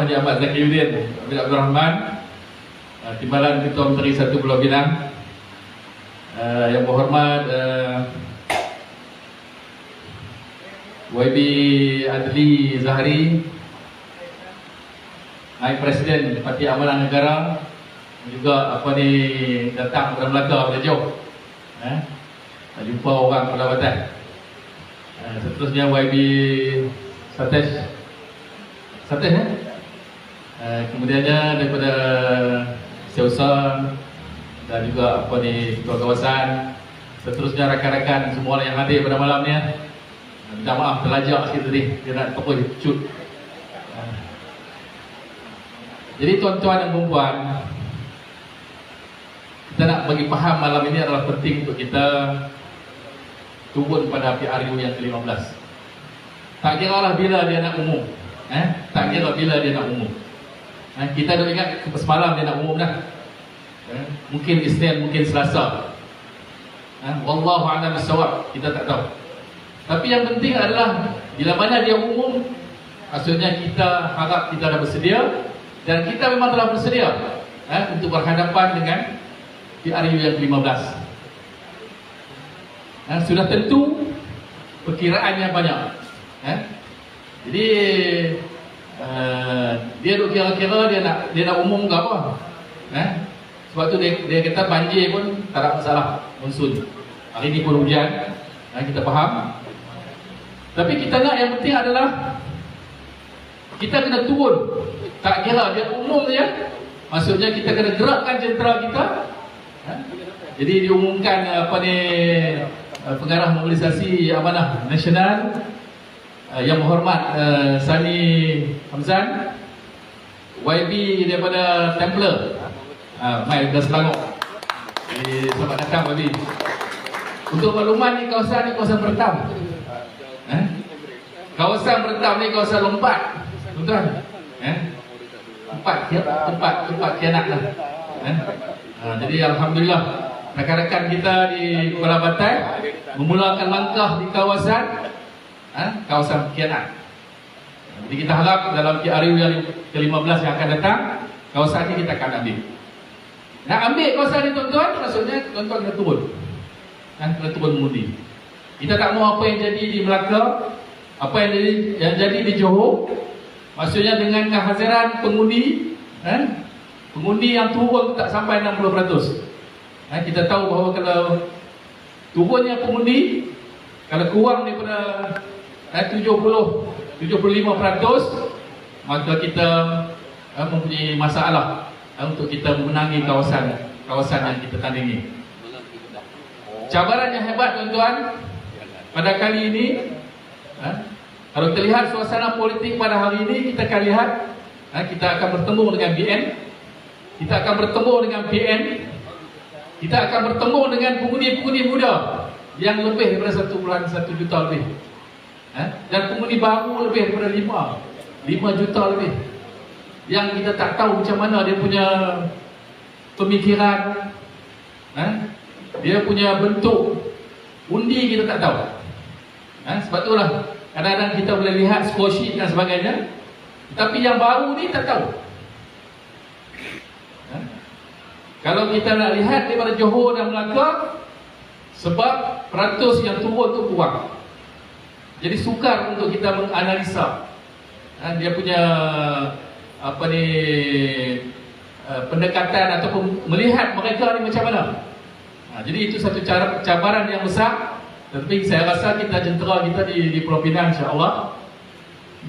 Bapak Haji Ahmad Zakiyuddin bin Abdul Rahman, Timbalan Ketua Menteri Satu Pulau Pinang, yang berhormat YB Adli Zahari, Naib Presiden Parti Amanah Negara, juga datang dari Melaka pada jauh, jumpa orang pendapatan. Seterusnya YB Satesh, kemudiannya daripada Seusan dan juga ketua kawasan. Seterusnya rakan-rakan semua yang hadir pada malam ni. Minta maaf terlajak sikit tadi, dia nak tokoi cut. Jadi tuan-tuan dan puan, kita nak bagi faham malam ini adalah penting untuk kita turun pada PRU yang ke-15. Tak kira lah bila dia nak umum, tak kira bila dia nak umum. Kita dah ingat semalam dia nak umum dah. Mungkin Isnin, mungkin Selasa. Wallahu a'lam bissawab, kita tak tahu. Tapi yang penting adalah bila mana dia umum, maksudnya kita harap kita dah bersedia, dan kita memang telah bersedia untuk berhadapan dengan PRU yang ke-15. Sudah tentu perkiraannya banyak. Jadi dia duk kira-kira dia nak umum ke apa. Sebab tu dia kata banjir pun tak ada masalah, monsun. Hari ni pun hujan, kita faham. Tapi kita nak yang penting adalah kita kena turun. Tak kira dia umum saja, maksudnya kita kena gerakkan jentera kita. Jadi diumumkan pengarah mobilisasi amanah nasional yang berhormat Sani Hamzan, YB daripada Templer, mai dari Selangor. Jadi selamat datang YB. Untuk makluman ni kawasan Bertam. Kawasan Bertam ni kawasan lompat, tuan-tuan. Tempat kianat lah. Jadi alhamdulillah rakan-rakan kita di Kuala Batai memulakan langkah di kawasan kianat. Jadi kita harap dalam PRU yang ke-15 yang akan datang, kawasan ini kita akan ambil. Nak ambil kawasan ini tuan-tuan, maksudnya tuan-tuan kena turun. Kena turun mengundi. Kita tak mahu apa yang jadi di Melaka, apa yang jadi di Johor. Maksudnya dengan kehadiran pengundi, pengundi yang turun tak sampai 60%. Kita tahu bahawa kalau turunnya pengundi, kalau kurang daripada 75%, maka kita mempunyai masalah untuk kita memenangi kawasan yang kita tandingi. Cabaran yang hebat tuan-tuan pada kali ini, kalau terlihat suasana politik pada hari ini, kita akan lihat kita akan bertemu dengan BN, kita akan bertemu dengan PN, kita akan bertemu dengan pengundi-pengundi muda yang lebih daripada 1,1 juta lebih, dan pengundi baru lebih daripada 5 juta lebih, yang kita tak tahu macam mana dia punya pemikiran, dia punya bentuk undi, kita tak tahu. Sebab itulah kadang-kadang kita boleh lihat score sheet dan sebagainya, tapi yang baru ni tak tahu. Kalau kita nak lihat daripada Johor dan Melaka, sebab peratus yang turun tu kurang, jadi sukar untuk kita menganalisa dia punya pendekatan ataupun melihat mereka ni macam mana. Jadi itu satu cabaran yang besar. Tapi saya rasa kita jentera kita di Pulau Pinang insya-Allah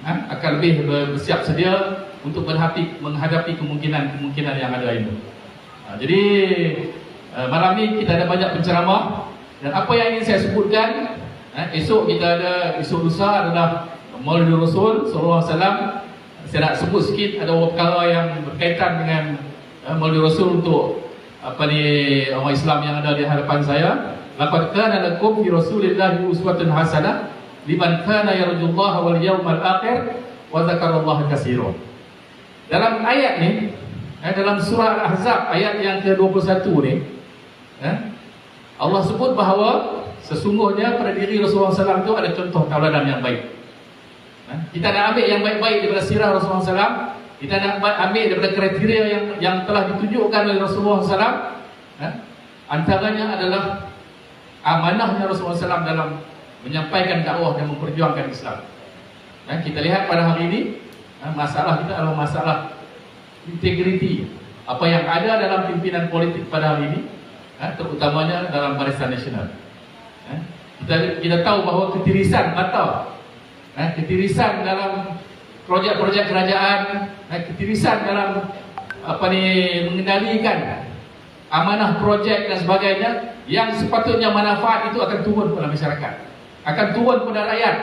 akan lebih bersiap sedia untuk menghadapi kemungkinan yang ada ini. Jadi malam ni kita ada banyak penceramah, dan apa yang ingin saya sebutkan, esok kita ada, esok lusa adalah Maulid Rasul sallallahu alaihi wasallam. Saya nak sebut sikit ada beberapa perkara yang berkaitan dengan Maulid Rasul untuk orang Islam yang ada di hadapan saya. Laqad kana lakum fi Rasulillahi uswatun hasanah liman kana yarjullaha wal yawmal akhir wa dzakarallaha katsiran. Dalam ayat ni, dalam surah Al-Ahzab ayat yang ke-21 ni, Allah sebut bahawa sesungguhnya pada diri Rasulullah SAW itu ada contoh tauladan yang baik. Kita nak ambil yang baik-baik daripada sirah Rasulullah SAW, Kita nak ambil daripada kriteria yang telah ditunjukkan oleh Rasulullah SAW. Antaranya adalah amanahnya Rasulullah SAW dalam menyampaikan dakwah dan memperjuangkan Islam. Kita lihat pada hari ini, masalah kita adalah masalah integriti. Apa yang ada dalam pimpinan politik pada hari ini, terutamanya dalam Barisan Nasional. Kita tahu bahawa ketirisan batal, ketirisan dalam projek-projek kerajaan, ketirisan dalam mengendalikan amanah projek dan sebagainya, yang sepatutnya manfaat itu akan turun kepada masyarakat, akan turun kepada rakyat,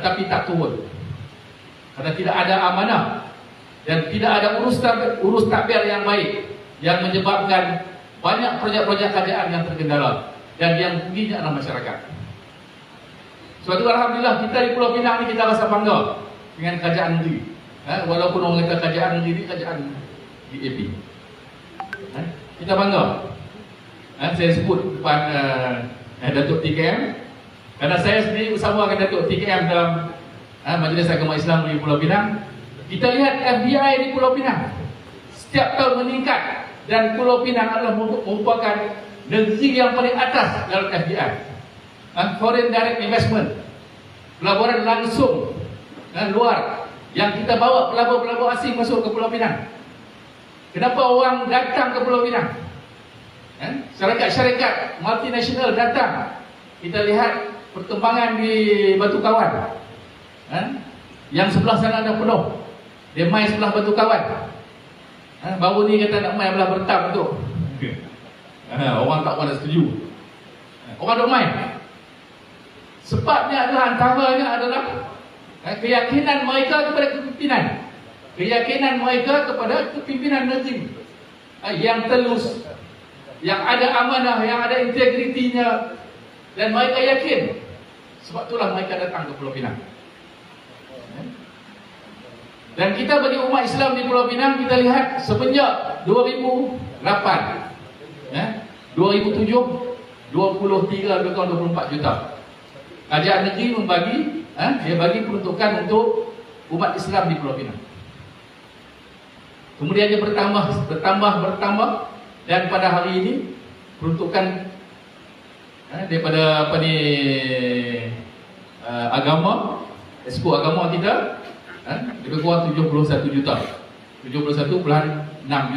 tapi tak turun karena tidak ada amanah dan tidak ada urus takbir yang baik, yang menyebabkan banyak projek-projek kerajaan yang terkendala dan yang ruginya adalah masyarakat. Sebab itu alhamdulillah kita di Pulau Pinang ni kita rasa bangga dengan kerajaan negeri. Walaupun orang kata kerajaan negeri ni kerajaan DAP. Kita bangga. Saya sebut depan Datuk TKM, kerana saya sendiri bersama dengan Datuk TKM dalam Majlis Agama Islam di Pulau Pinang. Kita lihat FBI di Pulau Pinang setiap tahun meningkat, dan Pulau Pinang adalah merupakan negeri yang paling atas dalam FBI. Foreign direct investment, pelaburan langsung luar, yang kita bawa pelabur-pelabur asing masuk ke Pulau Pinang. Kenapa orang datang ke Pulau Pinang? Syarikat-syarikat multinasional datang. Kita lihat perkembangan di Batu Kawan, yang sebelah sana ada penuh, dia main sebelah Batu Kawan. Baru ni kata nak main belah Bertam tu. Orang tak pernah setuju. Orang duk main. Sebabnya adalah antaranya adalah keyakinan mereka kepada kepimpinan, keyakinan mereka kepada kepimpinan negeri yang telus, yang ada amanah, yang ada integritinya, dan mereka yakin. Sebab itulah mereka datang ke Pulau Pinang. Dan kita bagi umat Islam di Pulau Pinang, kita lihat semenjak 2008, 2007, 23 lebih kurang 24 juta. Kerajaan negeri membagi, dia bagi peruntukan untuk umat Islam di Pulau Pinang. Kemudian dia bertambah, dan pada hari ini peruntukan daripada agama, expo agama kita lebih kurang 71 juta, 71,6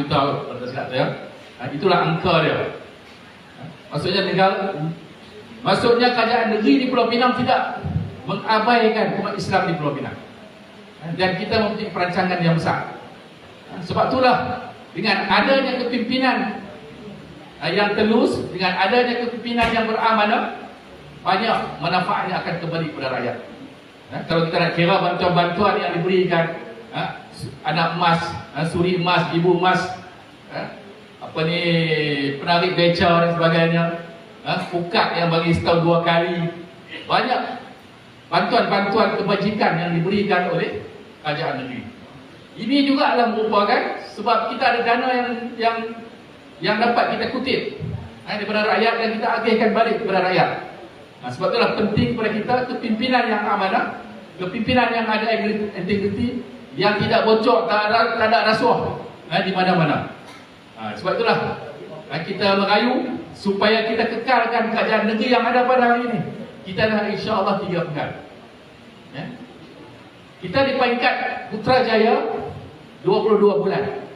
juta pada silap saya. Itulah angka dia. Maksudnya kerajaan negeri di Pulau Pinang tidak mengabaikan umat Islam di Pulau Pinang, dan kita mempunyai perancangan yang besar. Sebab itulah dengan adanya kepimpinan yang telus, dengan adanya kepimpinan yang beramanah, banyak manfaatnya akan kembali kepada rakyat. Kalau kita nak kira bantuan-bantuan yang diberikan, anak emas, suri emas, ibu emas, penarik beca dan sebagainya, pukat yang bagi setahun 2 kali, banyak bantuan-bantuan kebajikan yang diberikan oleh kerajaan negeri. Ini juga adalah merupakan sebab kita ada dana yang dapat kita kutip daripada rakyat, dan kita agihkan balik kepada rakyat. Sebab itulah penting kepada kita kepimpinan yang amanah, kepimpinan yang ada integriti, yang tidak bocor, tak ada rasuah di mana-mana. Sebab itulah kita merayu supaya kita kekalkan kerajaan negeri yang ada pada hari ini. Kita dah insya-Allah 3 pekan. Kita di peringkat Putrajaya 22 bulan.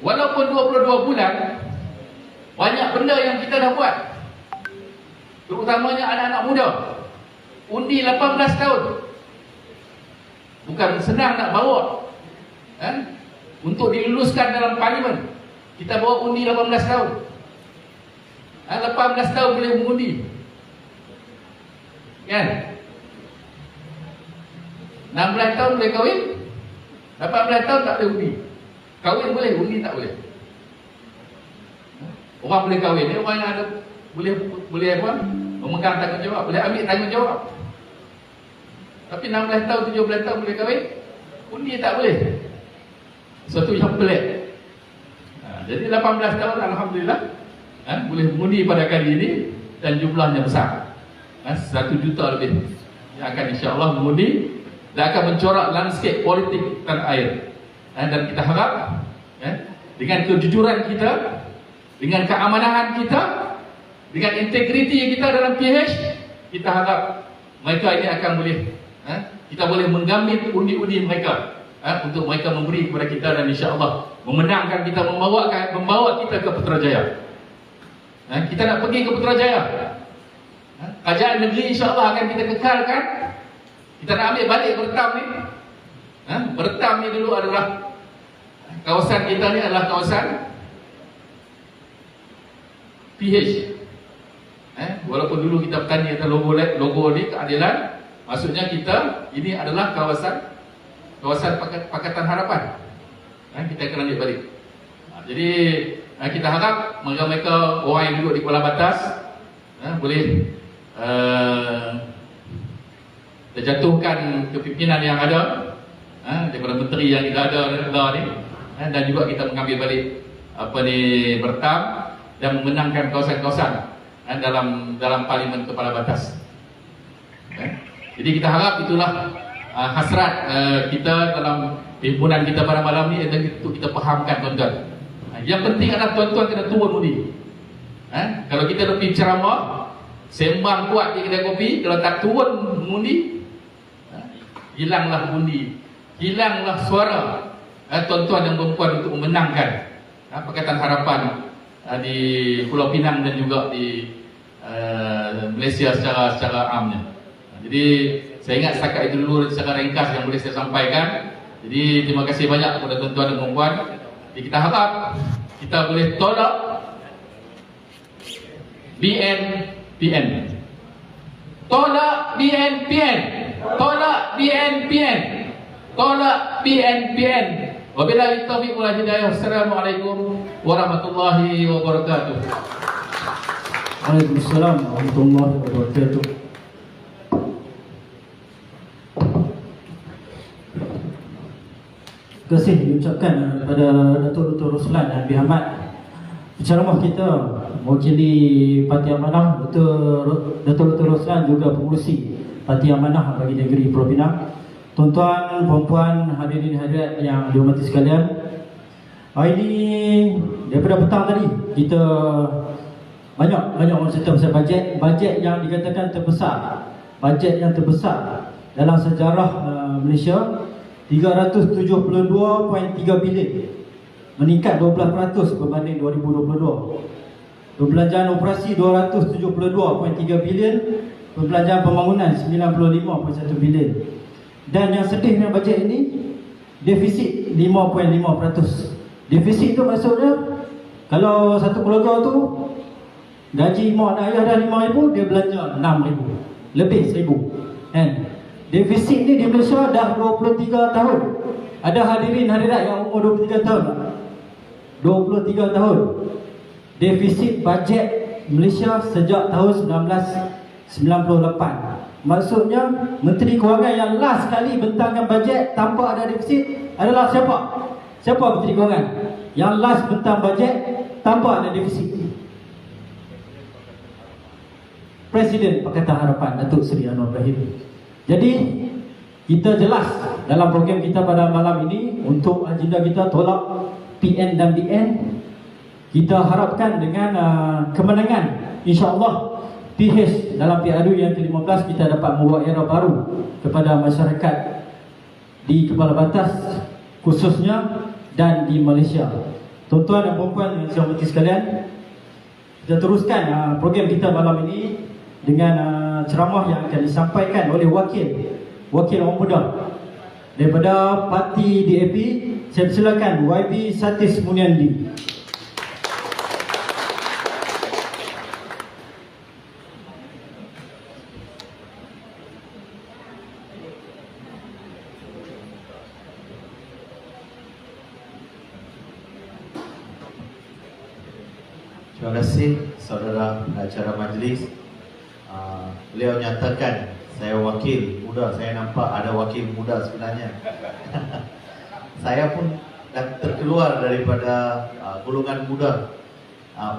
Walaupun 22 bulan, banyak benda yang kita dah buat, terutamanya anak-anak muda. Undi 18 tahun. Bukan senang nak bawa untuk diluluskan dalam parlimen. Kita bawa undi 18 tahun. 18 tahun boleh mengundi, kan? 16 tahun boleh kahwin, 18 tahun tak boleh undi. Kahwin boleh, undi tak boleh. Orang boleh kahwin, orang yang ada boleh memegang tanggungjawab, boleh ambil tanggungjawab. Tapi 16 tahun, 17 tahun boleh kahwin, undi tak boleh. Sesuatu yang pelik. Jadi 18 tahun alhamdulillah boleh mengundi pada kali ini, dan jumlahnya besar, 1 juta lebih yang akan insya-Allah mengundi dan akan mencorak landscape politik tanah air. dan kita harap dengan kejujuran kita, dengan keamanan kita, dengan integriti kita dalam PH, kita harap mereka ini akan boleh, kita boleh mengambil undi-undi mereka, untuk mereka memberi kepada kita, dan insya-Allah memenangkan kita, membawa kita ke Putrajaya. Kita nak pergi ke Putrajaya. Kerajaan negeri insya-Allah akan kita kekalkan. Kita nak ambil balik Bertam ni. Bertam ni dulu adalah kawasan kita ni adalah kawasan PH. Walaupun dulu kita bertanya tentang logo ni keadilan, maksudnya kita ini adalah kawasan Pakatan Harapan. Kita akan ambil balik. Jadi kita harap mereka orang yang duduk di Kuala Batas boleh terjatuhkan kepimpinan yang ada, daripada menteri yang kita ada ni, dan juga kita mengambil balik Bertam dan memenangkan kawasan-kawasan dalam Parlimen Kepala Batas. Jadi kita harap itulah hasrat kita dalam himpunan kita pada malam ni, untuk kita fahamkan tuan-tuan. Yang penting adalah tuan-tuan kena turun undi. Kalau kita lebih ceramah, sembang kuat di kedai kopi, kalau tak turun undi, hilanglah undi, hilanglah suara tuan-tuan dan perempuan untuk memenangkan Pakatan Harapan di Pulau Pinang dan juga di Malaysia secara amnya. Jadi saya ingat setakat itu dulu secara ringkas yang boleh saya sampaikan. Jadi terima kasih banyak kepada tuan-tuan dan perempuan. Jadi kita harap kita boleh tolak BNPN. Tolak BNPN. Tolak BNPN. Tolak BNPN. Wabillahi taufiq wal hidayah. Assalamualaikum warahmatullahi wabarakatuh. Waalaikumsalam warahmatullahi wabarakatuh. Terima kasih diucapkan kepada Datuk Dr. Roslan dan Habib Ahmad. Penceramah kita mewakili Parti Amanah, Datuk Dr. Roslan juga pengurusi Parti Amanah bagi Negeri Pulau Pinang. Tuan-tuan, puan-puan, hadirin hadirat yang dihormati sekalian, hari ini daripada petang tadi kita banyak orang cerita pasal bajet yang dikatakan terbesar, bajet yang terbesar dalam sejarah Malaysia, 372.3 bilion, meningkat 12% berbanding 2022. Perbelanjaan operasi 272.3 bilion, perbelanjaan pembangunan 95.1 bilion. Dan yang sedih dengan bajet ini, defisit 5.5%. Defisit tu maksudnya kalau satu keluarga tu gaji mak dan ayah dah 5,000, dia belanja 6,000, lebih 1,000. Defisit ni di Malaysia dah 23 tahun. Ada hadirin hadirat yang umur 23 tahun tak? 23 tahun. Defisit bajet Malaysia sejak tahun 1998. Maksudnya Menteri Kewangan yang last kali bentangkan bajet tanpa ada defisit adalah siapa? Siapa Menteri Kewangan yang last bentang bajet tanpa ada defisit? Presiden Pakatan Harapan Datuk Seri Anwar Ibrahim. Jadi kita jelas dalam program kita pada malam ini, untuk agenda kita tolak PN dan BN. Kita harapkan dengan kemenangan, insya-Allah PH dalam PRU yang ke-15 kita dapat membawa era baru kepada masyarakat di Kepala Batas khususnya dan di Malaysia. Tuan-tuan dan puan-puan yang saya hormati sekalian, kita teruskan program kita malam ini dengan ceramah yang akan disampaikan oleh wakil orang muda daripada Parti DAP. Saya persilakan YB Satis Muniandi. Terima kasih saudara pengacara majlis. Beliau nyatakan saya wakil muda. Saya nampak ada wakil muda sebenarnya. Saya pun dah terkeluar daripada golongan muda.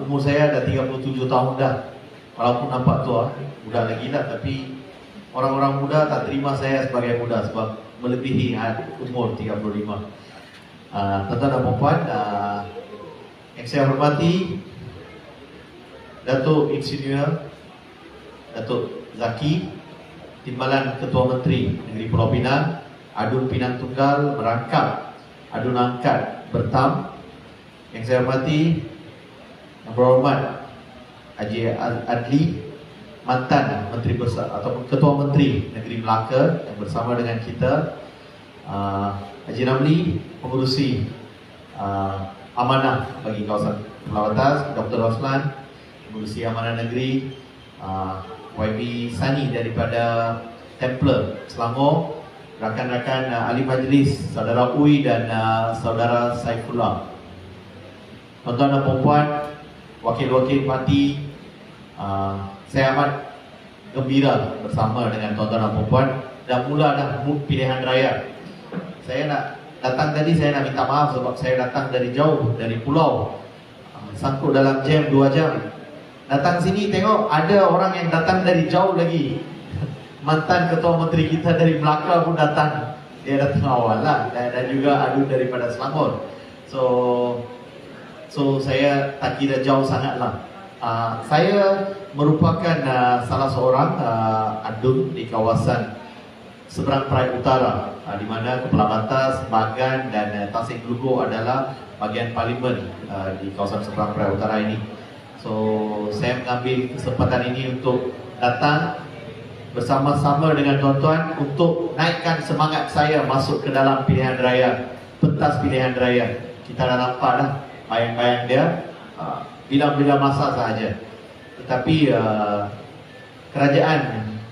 Umur saya dah 37 tahun dah. Walaupun nampak tua, muda lagi dah, tapi orang-orang muda tak terima saya sebagai muda sebab melebihi umur 35. Tuan-tuan dan puan-puan, yang saya hormati Datuk Insinyur Datuk Zaki, Timbalan Ketua Menteri Negeri Pulau Pinang, Adun Pinang Tunggal merangkap Adun Angkat Bertam. Yang saya hormati Yang Berhormat Haji Adli, mantan Menteri Besar ataupun Ketua Menteri Negeri Melaka, yang bersama dengan kita, Haji Ramli, pengurusi amanah bagi kawasan Pulau Atas, Dr. Roslan, pengurusi amanah negeri, YB Sani daripada Templer Selangor, rakan-rakan ahli majlis, saudara Uy dan saudara Saifullah, tuan-tuan dan puan-puan, wakil-wakil parti, saya amat gembira bersama dengan tuan-tuan dan puan-puan. Dah mula dah mood pilihan raya. Saya nak datang tadi, saya nak minta maaf sebab saya datang dari jauh, dari pulau, sangkut dalam jam 2 jam. Datang sini tengok ada orang yang datang dari jauh lagi. Mantan Ketua Menteri kita dari Melaka pun datang. Dia datang awal lah, dan juga Adun daripada Selangor. So saya tak kira jauh sangat lah. Saya merupakan salah seorang Adun di kawasan Seberang Perai Utara, di mana Kepala Batas, Bagan dan Tasik Lugo adalah bahagian parlimen di kawasan Seberang Perai Utara ini. So saya mengambil kesempatan ini untuk datang bersama-sama dengan tuan-tuan untuk naikkan semangat saya masuk ke dalam pilihan raya, pentas pilihan raya. Kita dah nampak dah bayang-bayang dia, bila-bila masa sahaja. Tetapi kerajaan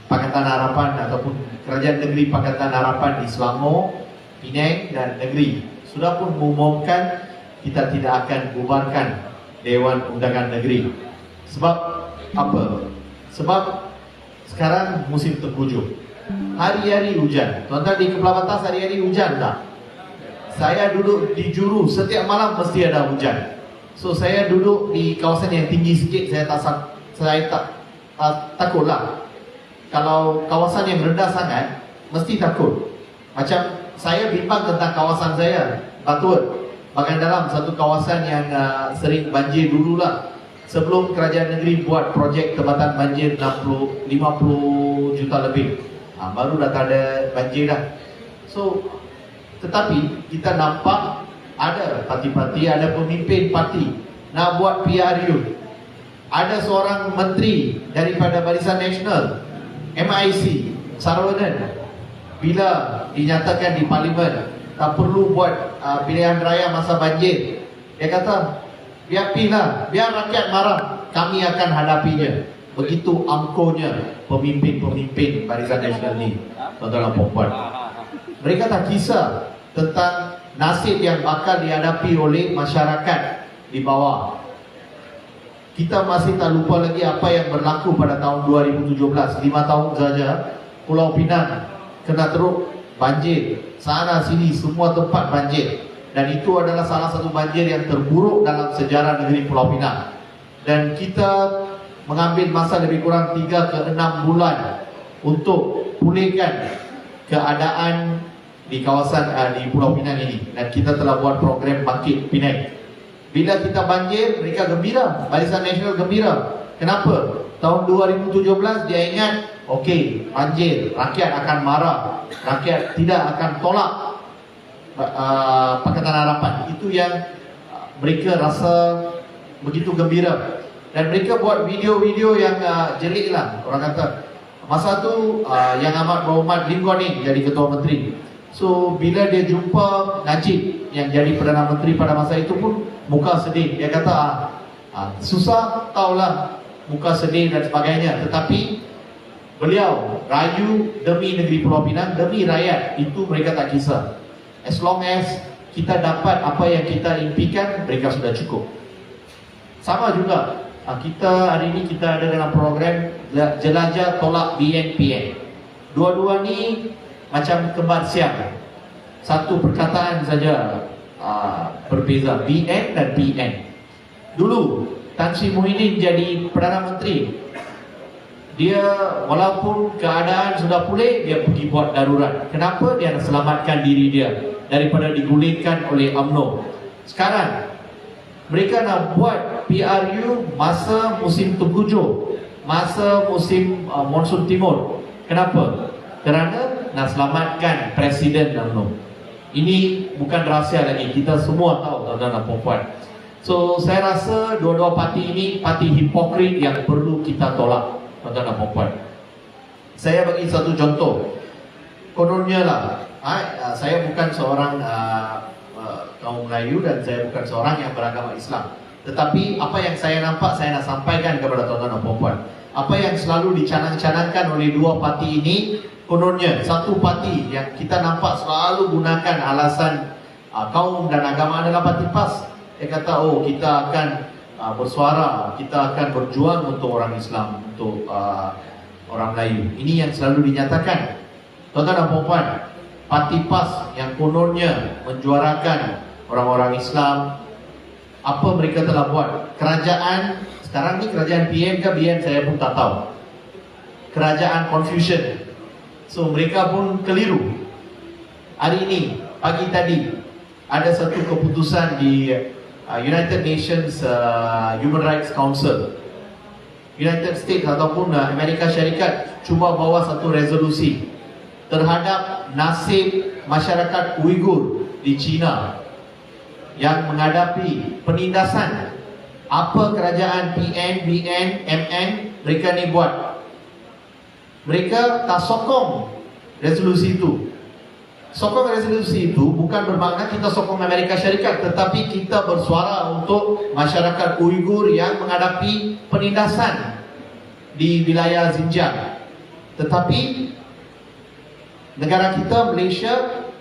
Pakatan Harapan ataupun Kerajaan Negeri Pakatan Harapan di Selangor, Penang dan Negeri sudah pun mengumumkan kita tidak akan bubarkan Dewan Undangan Negeri. Sebab apa? Sebab sekarang musim tengkujuh, hari-hari hujan. Tuan-tuan di Kepala Batas hari-hari hujan tak? Saya duduk di Juru, setiap malam mesti ada hujan. So saya duduk di kawasan yang tinggi sikit, saya tak takutlah. Kalau kawasan yang rendah sangat, mesti takut. Macam saya bimbang tentang kawasan saya, Batut, Bagan Dalam, satu kawasan yang sering banjir dululah. Sebelum kerajaan negeri buat projek tempatan banjir 50 juta lebih, baru dah tak ada banjir dah. So, tetapi kita nampak ada parti-parti, ada pemimpin parti nak buat PRU. Ada seorang menteri daripada Barisan Nasional, MIC, Saravanan, bila dinyatakan di parlimen tak perlu buat pilihan raya masa banjir, dia kata biarlah, biar rakyat marah, kami akan hadapinya. Begitu angkuhnya pemimpin-pemimpin Barisan Nasional ni, tuan-tuan dan puan-puan. Mereka tak kisah tentang nasib yang bakal dihadapi oleh masyarakat di bawah. Kita masih tak lupa lagi apa yang berlaku pada tahun 2017. 5 tahun saja Pulau Pinang kena teruk banjir, sana sini semua tempat banjir. Dan itu adalah salah satu banjir yang terburuk dalam sejarah negeri Pulau Pinang. Dan kita mengambil masa lebih kurang 3 ke 6 bulan untuk pulihkan keadaan di kawasan di Pulau Pinang ini. Dan kita telah buat program Bangkit Pinang. Bila kita banjir, mereka gembira, Barisan Nasional gembira. Kenapa? Tahun 2017 dia ingat, okey, banjir, rakyat akan marah, rakyat tidak akan tolak Pakatan Harapan. Itu yang mereka rasa begitu gembira. Dan mereka buat video-video yang jelik lah, orang kata. Masa tu yang amat berhormat Lim Guan Eng jadi Ketua Menteri. So bila dia jumpa Najib yang jadi Perdana Menteri pada masa itu pun muka sedih. Dia kata susah, taulah, muka sedih dan sebagainya. Tetapi beliau rayu demi negeri Pulau Pinang, demi rakyat. Itu mereka tak kisah. As long as kita dapat apa yang kita impikan, mereka sudah cukup. Sama juga kita hari ini kita ada dalam program Jelajah Tolak BNPN. Dua-dua ni macam kembar siap. Satu perkataan saja berbeza, BN dan PN. Dulu Tan Sri Muhyiddin jadi Perdana Menteri, dia walaupun keadaan sudah pulih, dia pergi buat darurat. Kenapa? Dia nak selamatkan diri dia. daripada digulingkan oleh UMNO. Sekarang mereka nak buat PRU masa musim tengkujuh, masa musim monsun timur. Kenapa? Kerana nak selamatkan Presiden UMNO. Ini bukan rahsia lagi, kita semua tahu, tuan-tuan dan puan-puan. So saya rasa dua-dua parti ini parti hipokrit yang perlu kita tolak, tuan-tuan dan puan-puan. Saya bagi satu contoh. Kononnya lah, saya bukan seorang kaum Melayu dan saya bukan seorang yang beragama Islam. Tetapi apa yang saya nampak, saya nak sampaikan kepada tuan-tuan dan puan-puan. Apa yang selalu dicanang-canangkan oleh dua parti ini, kononnya satu parti yang kita nampak selalu gunakan alasan kaum dan agama adalah parti PAS. Dia kata, oh kita akan bersuara, kita akan berjuang untuk orang Islam, untuk orang Melayu. Ini yang selalu dinyatakan. Tuan-tuan dan puan-puan, parti PAS yang kononnya menjuarakan orang-orang Islam, apa mereka telah buat? Kerajaan, sekarang ni kerajaan PM ke BN saya pun tak tahu. Kerajaan Confucian. So mereka pun keliru. Hari ini, pagi tadi, ada satu keputusan di United Nations Human Rights Council. United States ataupun Amerika Syarikat cuba bawa satu resolusi terhadap nasib masyarakat Uyghur di China yang menghadapi penindasan. Apa kerajaan PN, BN, MN mereka ni buat? Mereka tak sokong resolusi itu. Sokong resolusi itu bukan bermakna kita sokong Amerika Syarikat, tetapi kita bersuara untuk masyarakat Uyghur yang menghadapi penindasan di wilayah Xinjiang. Tetapi negara kita, Malaysia,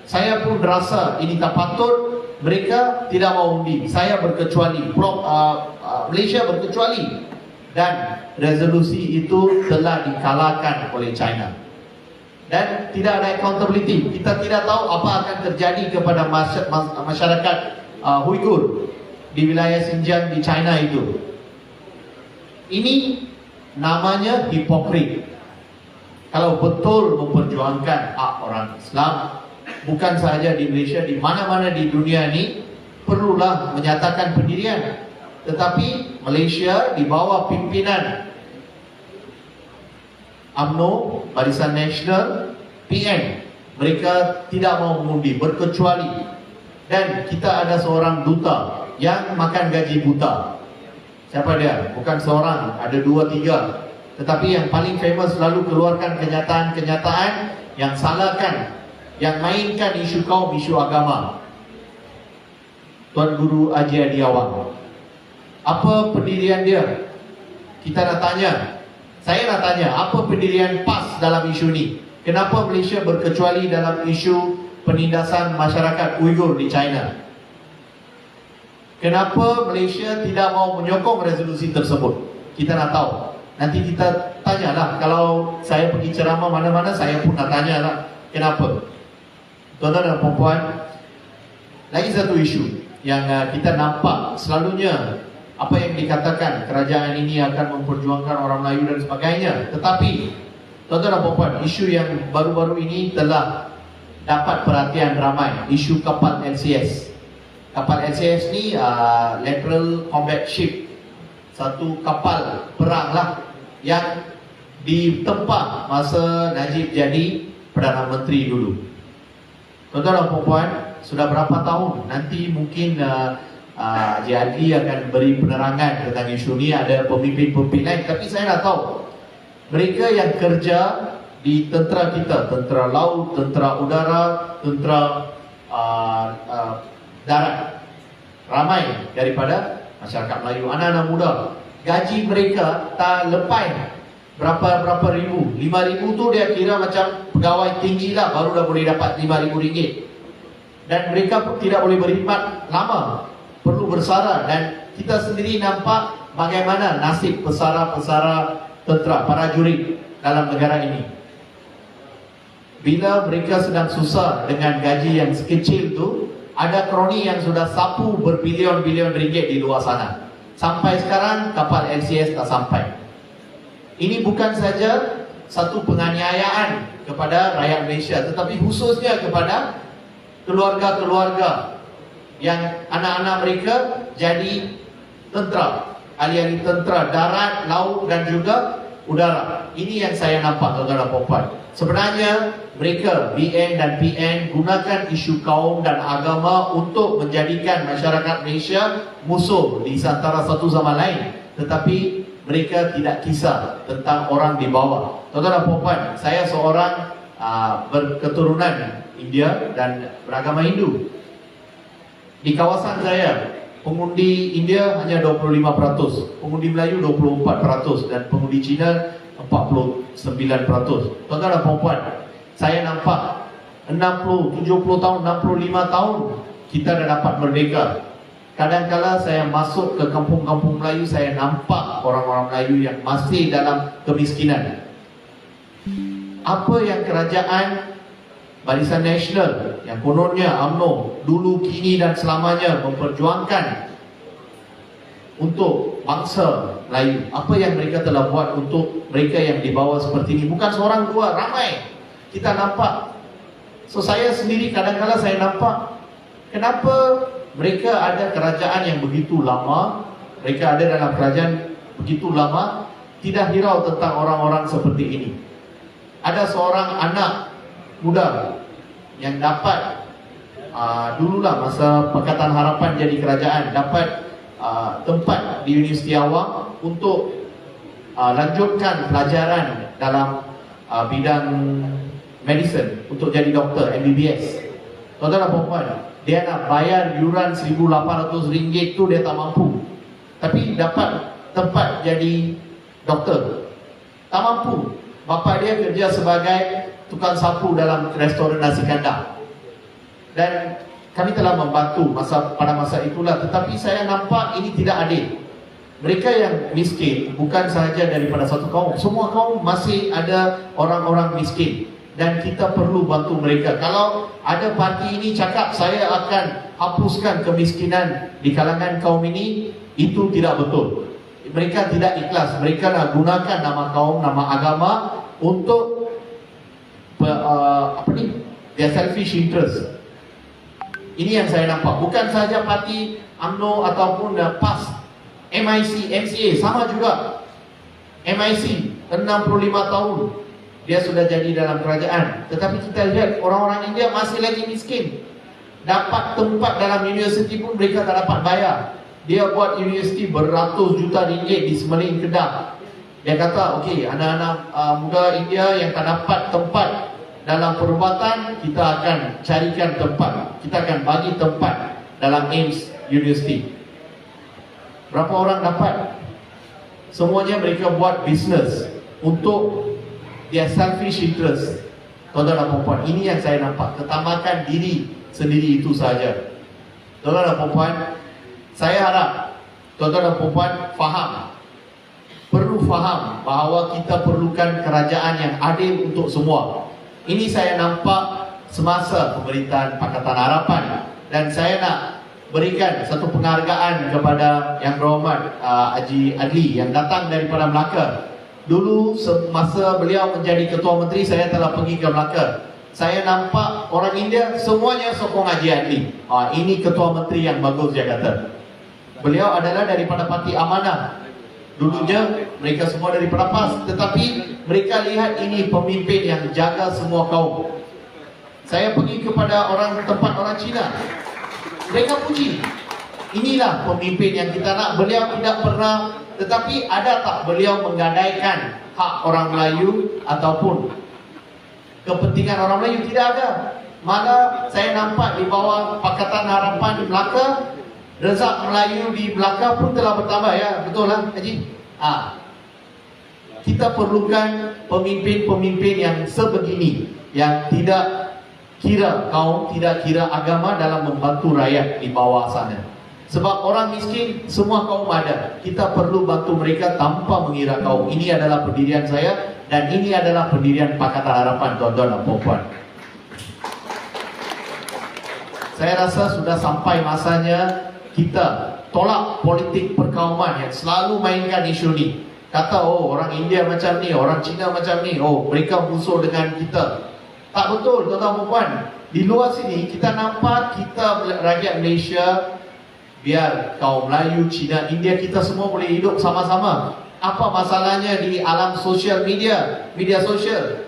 saya pun rasa ini tak patut. Mereka tidak mau undi. Saya berkecuali, Malaysia berkecuali. Dan resolusi itu telah dikalahkan oleh China. Dan tidak ada accountability. Kita tidak tahu apa akan terjadi kepada masyarakat Uyghur di wilayah Xinjiang di China itu. Ini namanya hipokrit. Kalau betul memperjuangkan hak orang Islam, bukan sahaja di Malaysia, di mana-mana di dunia ini, perlulah menyatakan pendirian. Tetapi Malaysia di bawah pimpinan UMNO, Barisan Nasional, PN, mereka tidak mau mengundi, berkecuali. Dan kita ada seorang duta yang makan gaji buta. Siapa dia? Bukan seorang, ada 2-3. Tetapi yang paling famous selalu keluarkan kenyataan-kenyataan yang salahkan, yang mainkan isu kaum, isu agama. Tuan Guru Haji Adi Awang. Apa pendirian dia? Kita nak tanya. Saya nak tanya, apa pendirian PAS dalam isu ni? Kenapa Malaysia berkecuali dalam isu penindasan masyarakat Uyghur di China? Kenapa Malaysia tidak mau menyokong resolusi tersebut? Kita nak tahu. Nanti kita tanyalah. Kalau saya pergi ceramah mana-mana, saya pun nak tanyalah kenapa. Tuan-tuan dan puan-puan, lagi satu isu yang kita nampak selalunya, apa yang dikatakan kerajaan ini akan memperjuangkan orang Melayu dan sebagainya. Tetapi tuan-tuan dan puan-puan, isu yang baru-baru ini telah dapat perhatian ramai. Isu kapal LCS. Kapal LCS ni Lateral Combat Ship, satu kapal perang lah yang ditempah masa Najib jadi Perdana Menteri dulu. Tuan-tuan dan puan-puan, sudah berapa tahun? Nanti mungkin Haji Adli akan beri penerangan tentang isu ni. Ada pemimpin-pemimpin lain. Tapi saya nak tahu, mereka yang kerja di tentera kita, tentera laut, tentera udara, tentera darat, ramai daripada masyarakat Melayu, anak-anak muda, gaji mereka tak lepas berapa ribu. 5,000 tu dia kira macam pegawai tinggi lah, baru dah boleh dapat 5,000 ringgit. Dan mereka pun tidak boleh berkhidmat lama, perlu bersara. Dan kita sendiri nampak bagaimana nasib pesara-pesara tentera, para jurid dalam negara ini. Bila mereka sedang susah dengan gaji yang sekecil tu, ada kroni yang sudah sapu berbilion-bilion ringgit di luar sana. Sampai sekarang kapal LCS tak sampai. Ini bukan saja satu penganiayaan kepada rakyat Malaysia, tetapi khususnya kepada keluarga-keluarga yang anak-anak mereka jadi tentera, ahli-ahli tentera darat, laut dan juga udara. Ini yang saya nampak, tuan-tuan dan puan-puan. Sebenarnya mereka BN dan PN gunakan isu kaum dan agama untuk menjadikan masyarakat Malaysia musuh di antara satu sama lain. Tetapi mereka tidak kisah tentang orang di bawah. Tuan-tuan dan puan-puan, saya seorang berketurunan India dan beragama Hindu. Di kawasan saya, pengundi India hanya 25%, pengundi Melayu 24% dan pengundi Cina 49%. Tuan-tuan dan puan-puan, saya nampak 60, 70 tahun, 65 tahun kita dah dapat merdeka. Kadang-kala saya masuk ke kampung-kampung Melayu, saya nampak orang-orang Melayu yang masih dalam kemiskinan. Apa yang kerajaan Barisan Nasional yang kononnya UMNO dulu, kini dan selamanya memperjuangkan untuk bangsa Melayu, apa yang mereka telah buat untuk mereka yang di bawah seperti ini? Bukan seorang dua, ramai kita nampak. So saya sendiri kadang-kadang saya nampak kenapa mereka ada kerajaan yang begitu lama, mereka ada dalam kerajaan begitu lama, tidak hirau tentang orang-orang seperti ini. Ada seorang anak muda yang dapat dululah masa Pakatan Harapan jadi kerajaan, dapat tempat di Universiti Awang untuk lanjutkan pelajaran dalam bidang medicine untuk jadi doktor MBBS. Tuan-tuan dan puan-puan, dia nak bayar yuran RM1,800 tu dia tak mampu, tapi dapat tempat jadi doktor, tak mampu. Bapa dia kerja sebagai tukang sapu dalam restoran nasi kandar. Dan kami telah membantu pada masa itulah. Tetapi saya nampak ini tidak adil. Mereka yang miskin bukan sahaja daripada satu kaum, semua kaum masih ada orang-orang miskin. Dan kita perlu bantu mereka. Kalau ada parti ini cakap saya akan hapuskan kemiskinan di kalangan kaum ini, itu tidak betul. Mereka tidak ikhlas. Mereka nak gunakan nama kaum, nama agama untuk their selfish interest. Ini yang saya nampak. Bukan sahaja parti UMNO ataupun PAS, MIC, MCA sama juga. MIC 65 tahun dia sudah jadi dalam kerajaan, tetapi kita lihat orang-orang India masih lagi miskin. Dapat tempat dalam universiti pun mereka tak dapat bayar. Dia buat universiti beratus juta ringgit di Semeling, Kedah. Dia kata, okey, anak-anak muda India yang tak dapat tempat dalam perubatan, kita akan carikan tempat. Kita akan bagi tempat dalam AIMS University. Berapa orang dapat? Semuanya mereka buat bisnes untuk their selfish interest. Tuan-tuan dan puan-puan, ini yang saya nampak. Ketamakan diri sendiri itu sahaja. Tuan-tuan dan puan-puan, saya harap tuan-tuan dan puan-puan perlu faham bahawa kita perlukan kerajaan yang adil untuk semua. Ini saya nampak semasa pemerintahan Pakatan Harapan. Dan saya nak berikan satu penghargaan kepada Yang Berhormat Haji Adli yang datang daripada Melaka. Dulu semasa beliau menjadi Ketua Menteri, saya telah pergi ke Melaka. Saya nampak orang India semuanya sokong Haji Adli. Ini Ketua Menteri yang bagus, dia kata. Beliau adalah daripada Parti Amanah. Dulunya mereka semua daripada PAS, tetapi mereka lihat ini pemimpin yang jaga semua kaum. Saya pergi kepada tempat orang Cina, mereka puji, inilah pemimpin yang kita nak. Beliau tidak pernah, tetapi ada tak beliau menggadaikan hak orang Melayu ataupun kepentingan orang Melayu? Tidak ada. Malah saya nampak di bawah Pakatan Harapan di Melaka, rezak Melayu di Melaka pun telah bertambah, ya, betul lah Haji? Kita perlukan pemimpin-pemimpin yang sebegini, yang tidak kira kaum, tidak kira agama dalam membantu rakyat di bawah sana. Sebab orang miskin semua kaum ada. Kita perlu bantu mereka tanpa mengira kaum. Ini adalah pendirian saya dan ini adalah pendirian Pakatan Harapan, tuan-tuan dan puan-puan. Saya rasa sudah sampai masanya kita tolak politik perkauman yang selalu mainkan isu ni. Kata, oh orang India macam ni, orang Cina macam ni, oh mereka musuh dengan kita. Tak betul, tuan-tuan dan puan. Di luar sini kita nampak kita rakyat Malaysia, biar kaum Melayu, Cina, India, kita semua boleh hidup sama-sama. Apa masalahnya di alam sosial media, media sosial?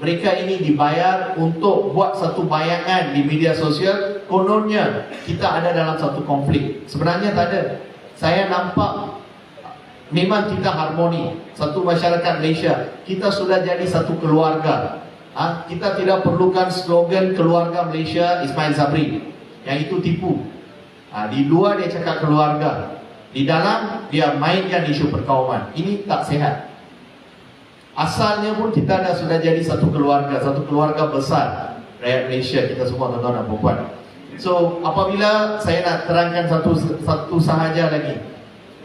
Mereka ini dibayar untuk buat satu bayangan di media sosial, kononnya kita ada dalam satu konflik. Sebenarnya tak ada. Saya nampak memang kita harmoni. Satu masyarakat Malaysia, kita sudah jadi satu keluarga. Kita tidak perlukan slogan keluarga Malaysia Ismail Sabri. Yang itu tipu. Di luar dia cakap keluarga, di dalam dia mainkan isu perkauman. Ini tak sihat. Asalnya pun kita sudah jadi satu keluarga besar rakyat Malaysia, kita semua tuan-tuan dan puan. So apabila saya nak terangkan satu sahaja lagi,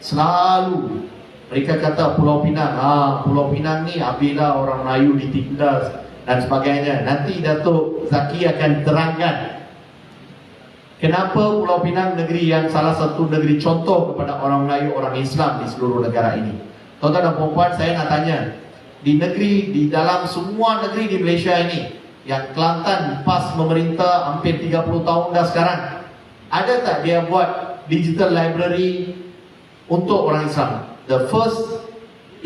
selalu mereka kata Pulau Pinang, Pulau Pinang ni habislah orang Melayu ditindas dan sebagainya. Nanti Datuk Zaki akan terangkan kenapa Pulau Pinang negeri yang salah satu negeri contoh kepada orang Melayu, orang Islam di seluruh negara ini. Tuan-tuan dan puan, saya nak tanya, di dalam semua negeri di Malaysia ini, yang Kelantan PAS memerintah hampir 30 tahun dah sekarang, ada tak dia buat digital library untuk orang Islam? The first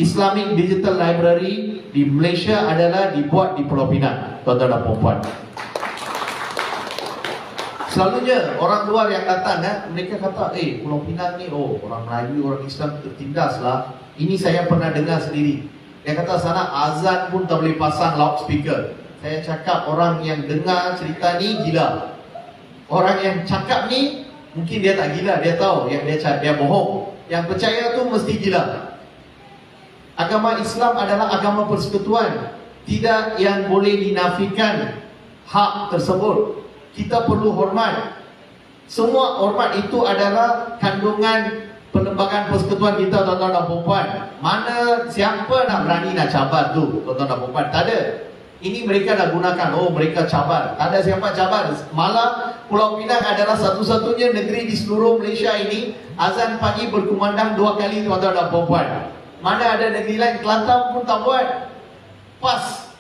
Islamic digital library di Malaysia adalah dibuat di Pulau Pinang, tuan-tuan dan puan. Selalunya orang luar yang datang, mereka kata, Pulau Pinang ni, orang Melayu, orang Islam tertindas lah. Ini saya pernah dengar sendiri. Dia kata sana azan pun tak boleh pasang loudspeaker. Saya cakap orang yang dengar cerita ni gila. Orang yang cakap ni mungkin dia tak gila, dia tahu yang dia bohong. Yang percaya tu mesti gila. Agama Islam adalah agama persekutuan, tidak yang boleh dinafikan hak tersebut. Kita perlu hormat. Semua hormat itu adalah kandungan perlembagaan persekutuan kita, tuan-tuan dan puan. Mana siapa nak berani nak cabar tu, tuan-tuan dan puan? Tak ada. Ini mereka dah gunakan, mereka cabar. Tak ada siapa cabar. Malah Pulau Pinang adalah satu-satunya negeri di seluruh Malaysia ini azan pagi berkumandang 2 kali, tuan-tuan dan puan. Mana ada negeri lain? Kelantan pun tak buat. PAS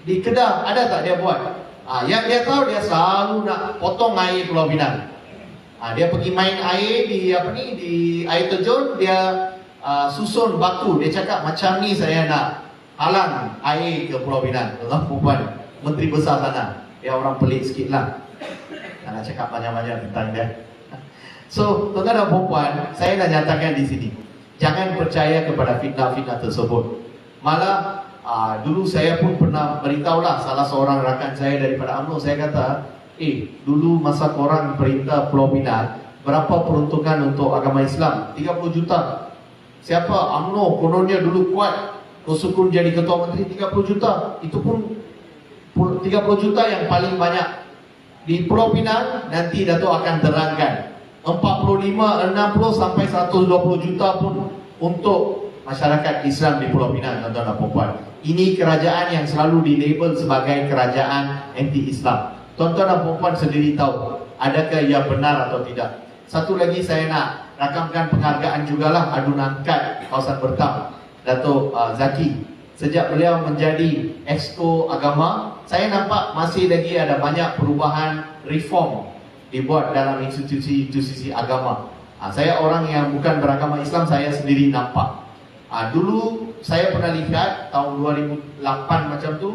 di Kedah ada tak dia buat? Yang dia tahu, dia selalu nak potong air Pulau Pinang. Dia pergi main air di air terjun, dia susun batu. Dia cakap macam ni saya nak halang air ke Pulau Pinang. Tuan-tuan, Menteri Besar sana, dia orang pelik sikit lah, nak cakap banyak-banyak tentang dia. So tuan-tuan dan puan, saya nak nyatakan di sini, jangan percaya kepada fitnah-fitnah tersebut. Malah dulu saya pun pernah beritahulah salah seorang rakan saya daripada UMNO. Saya kata, dulu masa korang perintah Pulau Pinang, berapa peruntukan untuk agama Islam? 30 juta. Siapa? UMNO kononnya dulu kuat, Kosukun jadi ketua menteri, 30 juta. Itu pun 30 juta yang paling banyak. Di Pulau Pinang nanti Datuk akan terangkan 45, 60 sampai 120 juta pun untuk masyarakat Islam di Pulau Pinang, tuan-tuan dan puan. Ini kerajaan yang selalu dilabel sebagai kerajaan anti-Islam. Tuan-tuan dan puan sendiri tahu adakah ia benar atau tidak. Satu lagi saya nak rakamkan penghargaan jugalah adu angkat kawasan Bertam, Datuk Zaki. Sejak beliau menjadi Exco Agama, saya nampak masih lagi ada banyak perubahan, reform dibuat dalam institusi-institusi agama. Saya orang yang bukan beragama Islam, saya sendiri nampak. Dulu saya pernah lihat tahun 2008 macam tu,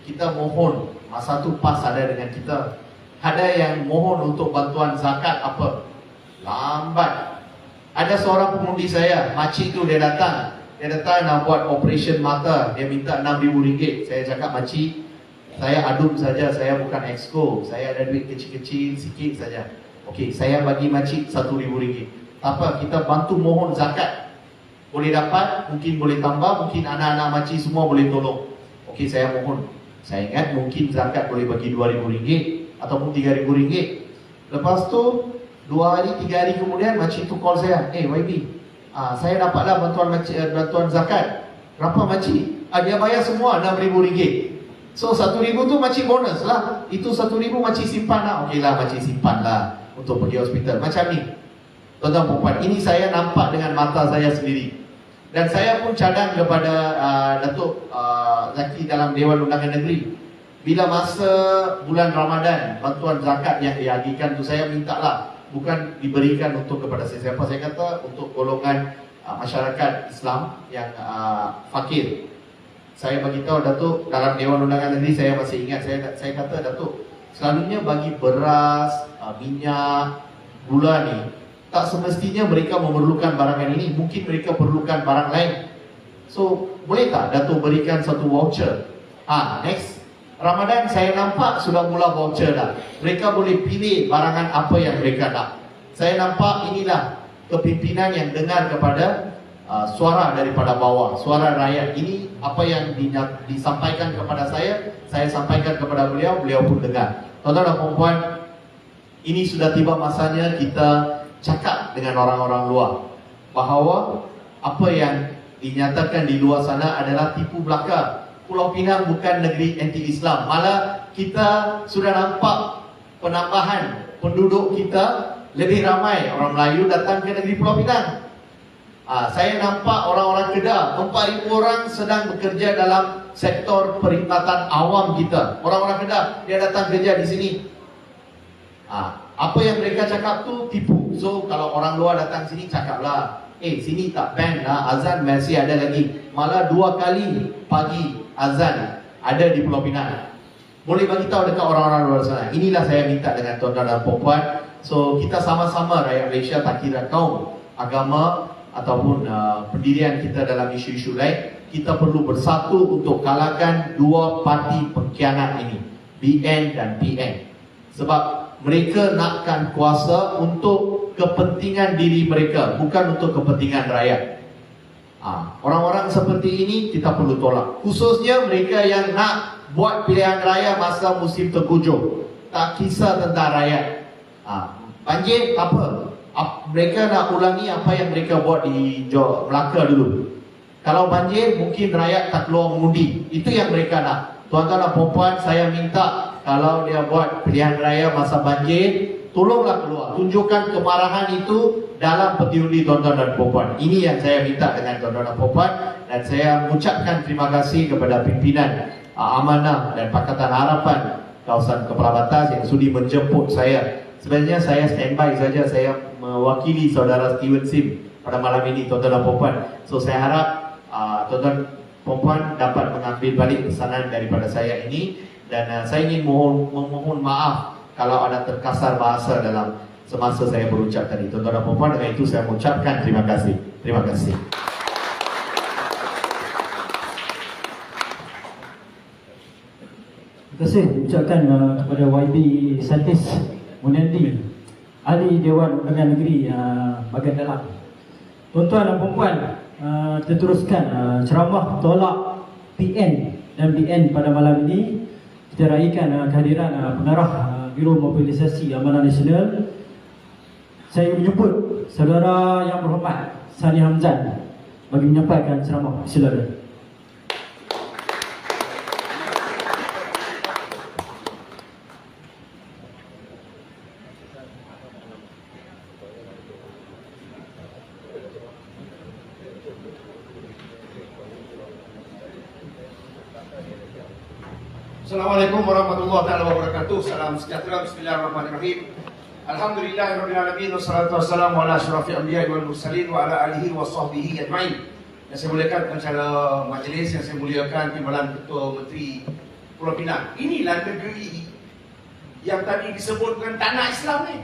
kita mohon, masa tu PAS ada dengan kita, ada yang mohon untuk bantuan zakat apa, lambat. Ada seorang pengundi saya, makcik tu dia datang nak buat operation mata, dia minta RM6,000. Saya cakap, makcik, saya adum saja, saya bukan exco, saya ada duit kecil-kecil sikit saja. Okey, saya bagi makcik RM1,000. Tak apa, kita bantu mohon zakat. Boleh dapat, mungkin boleh tambah, mungkin anak-anak makcik semua boleh tolong. Okey, saya mohon. Saya ingat mungkin zakat boleh bagi RM2,000 ataupun RM3,000. Lepas tu 2 hari, 3 hari kemudian makcik tu call saya, YB, saya dapatlah bantuan zakat. Berapa makcik? Dia bayar semua RM6,000. So RM1,000 tu makcik bonus lah. Itu RM1,000 makcik simpan lah. Okey lah, makcik simpan lah untuk pergi hospital. Macam ni, tuan-tuan puan, ini saya nampak dengan mata saya sendiri. Dan saya pun cadang kepada Datuk Zaki dalam Dewan Undangan Negeri. bila masa bulan Ramadan, bantuan zakat yang dihagikan tu saya mintalah bukan diberikan untuk kepada sesiapa. Saya kata untuk golongan masyarakat Islam yang fakir. Saya beritahu Datuk dalam Dewan Undangan Negeri, saya masih ingat, saya kata Datuk, selalunya bagi beras, minyak, gula ni, tak semestinya mereka memerlukan barangan ini, mungkin mereka perlukan barang lain. So, boleh tak Datuk berikan satu voucher? Next Ramadan saya nampak sudah mula voucher dah. Mereka boleh pilih barangan apa yang mereka nak. Saya nampak inilah kepimpinan yang dengar kepada suara daripada bawah, suara rakyat. Ini apa yang disampaikan kepada saya sampaikan kepada beliau, beliau pun dengar. Tuan-tuan dan puan-puan, ini sudah tiba masanya kita cakap dengan orang-orang luar bahawa apa yang dinyatakan di luar sana adalah tipu belaka. Pulau Pinang bukan negeri anti-Islam. Malah kita sudah nampak penambahan penduduk kita, lebih ramai orang Melayu datang ke negeri Pulau Pinang. Saya nampak orang-orang Kedah, 4,000 orang sedang bekerja dalam sektor perkhidmatan awam kita. Orang-orang Kedah, dia datang kerja di sini. Apa yang mereka cakap tu tipu. So kalau orang luar datang sini, cakaplah, sini tak ban lah, azan masih ada lagi. Malah 2 kali pagi azan ada di Pulau Pinang. Boleh bagi tahu dekat orang-orang luar sana. Inilah saya minta dengan tuan-tuan dan puan-puan. So kita sama-sama rakyat Malaysia, tak kira kaum, agama ataupun pendirian kita dalam isu-isu lain, kita perlu bersatu untuk kalahkan dua parti pengkhianat ini, BN dan PN. Sebab mereka nakkan kuasa untuk kepentingan diri mereka, bukan untuk kepentingan rakyat. Orang-orang seperti ini kita perlu tolak. Khususnya mereka yang nak buat pilihan raya masa musim tengkujuh, tak kisah tentang rakyat. Banjir apa? Mereka nak ulangi apa yang mereka buat di Melaka dulu. Kalau banjir, mungkin rakyat tak keluar mengundi. Itu yang mereka nak. Tuan-tuan dan puan-puan, saya minta kalau dia buat pilihan raya masa banjir, tolonglah keluar. Tunjukkan kemarahan itu dalam peti undi tuan-tuan dan puan-puan. Ini yang saya minta dengan tuan-tuan dan puan-puan. Dan saya mengucapkan terima kasih kepada pimpinan Amanah dan Pakatan Harapan kawasan Kepala Batas yang sudi menjemput saya. Sebenarnya saya standby saja, saya mewakili saudara Steven Sim pada malam ini, tuan-tuan dan puan-puan. So saya harap tuan-tuan puan-puan dapat mengambil balik pesanan daripada saya ini. Dan saya ingin memohon maaf kalau ada terkasar bahasa dalam semasa saya berucap tadi. Tuan-tuan dan puan-puan, dengan itu saya mengucapkan terima kasih. Terima kasih. Terima kasih ucapkan kepada YB Santis Munandi, Ahli Dewan Undangan Negeri bahagian dalam. Tuan-tuan dan puan-puan, kita teruskan ceramah tolak PN dan BN pada malam ini. Kita raikan kehadiran pengarah Biro Mobilisasi Amanah Nasional. Saya menyebut saudara yang berhormat Sani Hamzan bagi menyampaikan ceramah. Silakan. Assalamualaikum warahmatullahi wabarakatuh. Salam sejahtera. Bismillahirrahmanirrahim. Alhamdulillahirabbil alamin wassalatu wassalamu ala asyrafil anbiya'i wal mursalin wa ala alihi wa sahbihi ajmain. Yang saya muliakan pengacara majlis, yang saya muliakan Timbalan Ketua Menteri Pulau Pinang. Inilah negeri yang tadi disebutkan tanah Islam ni.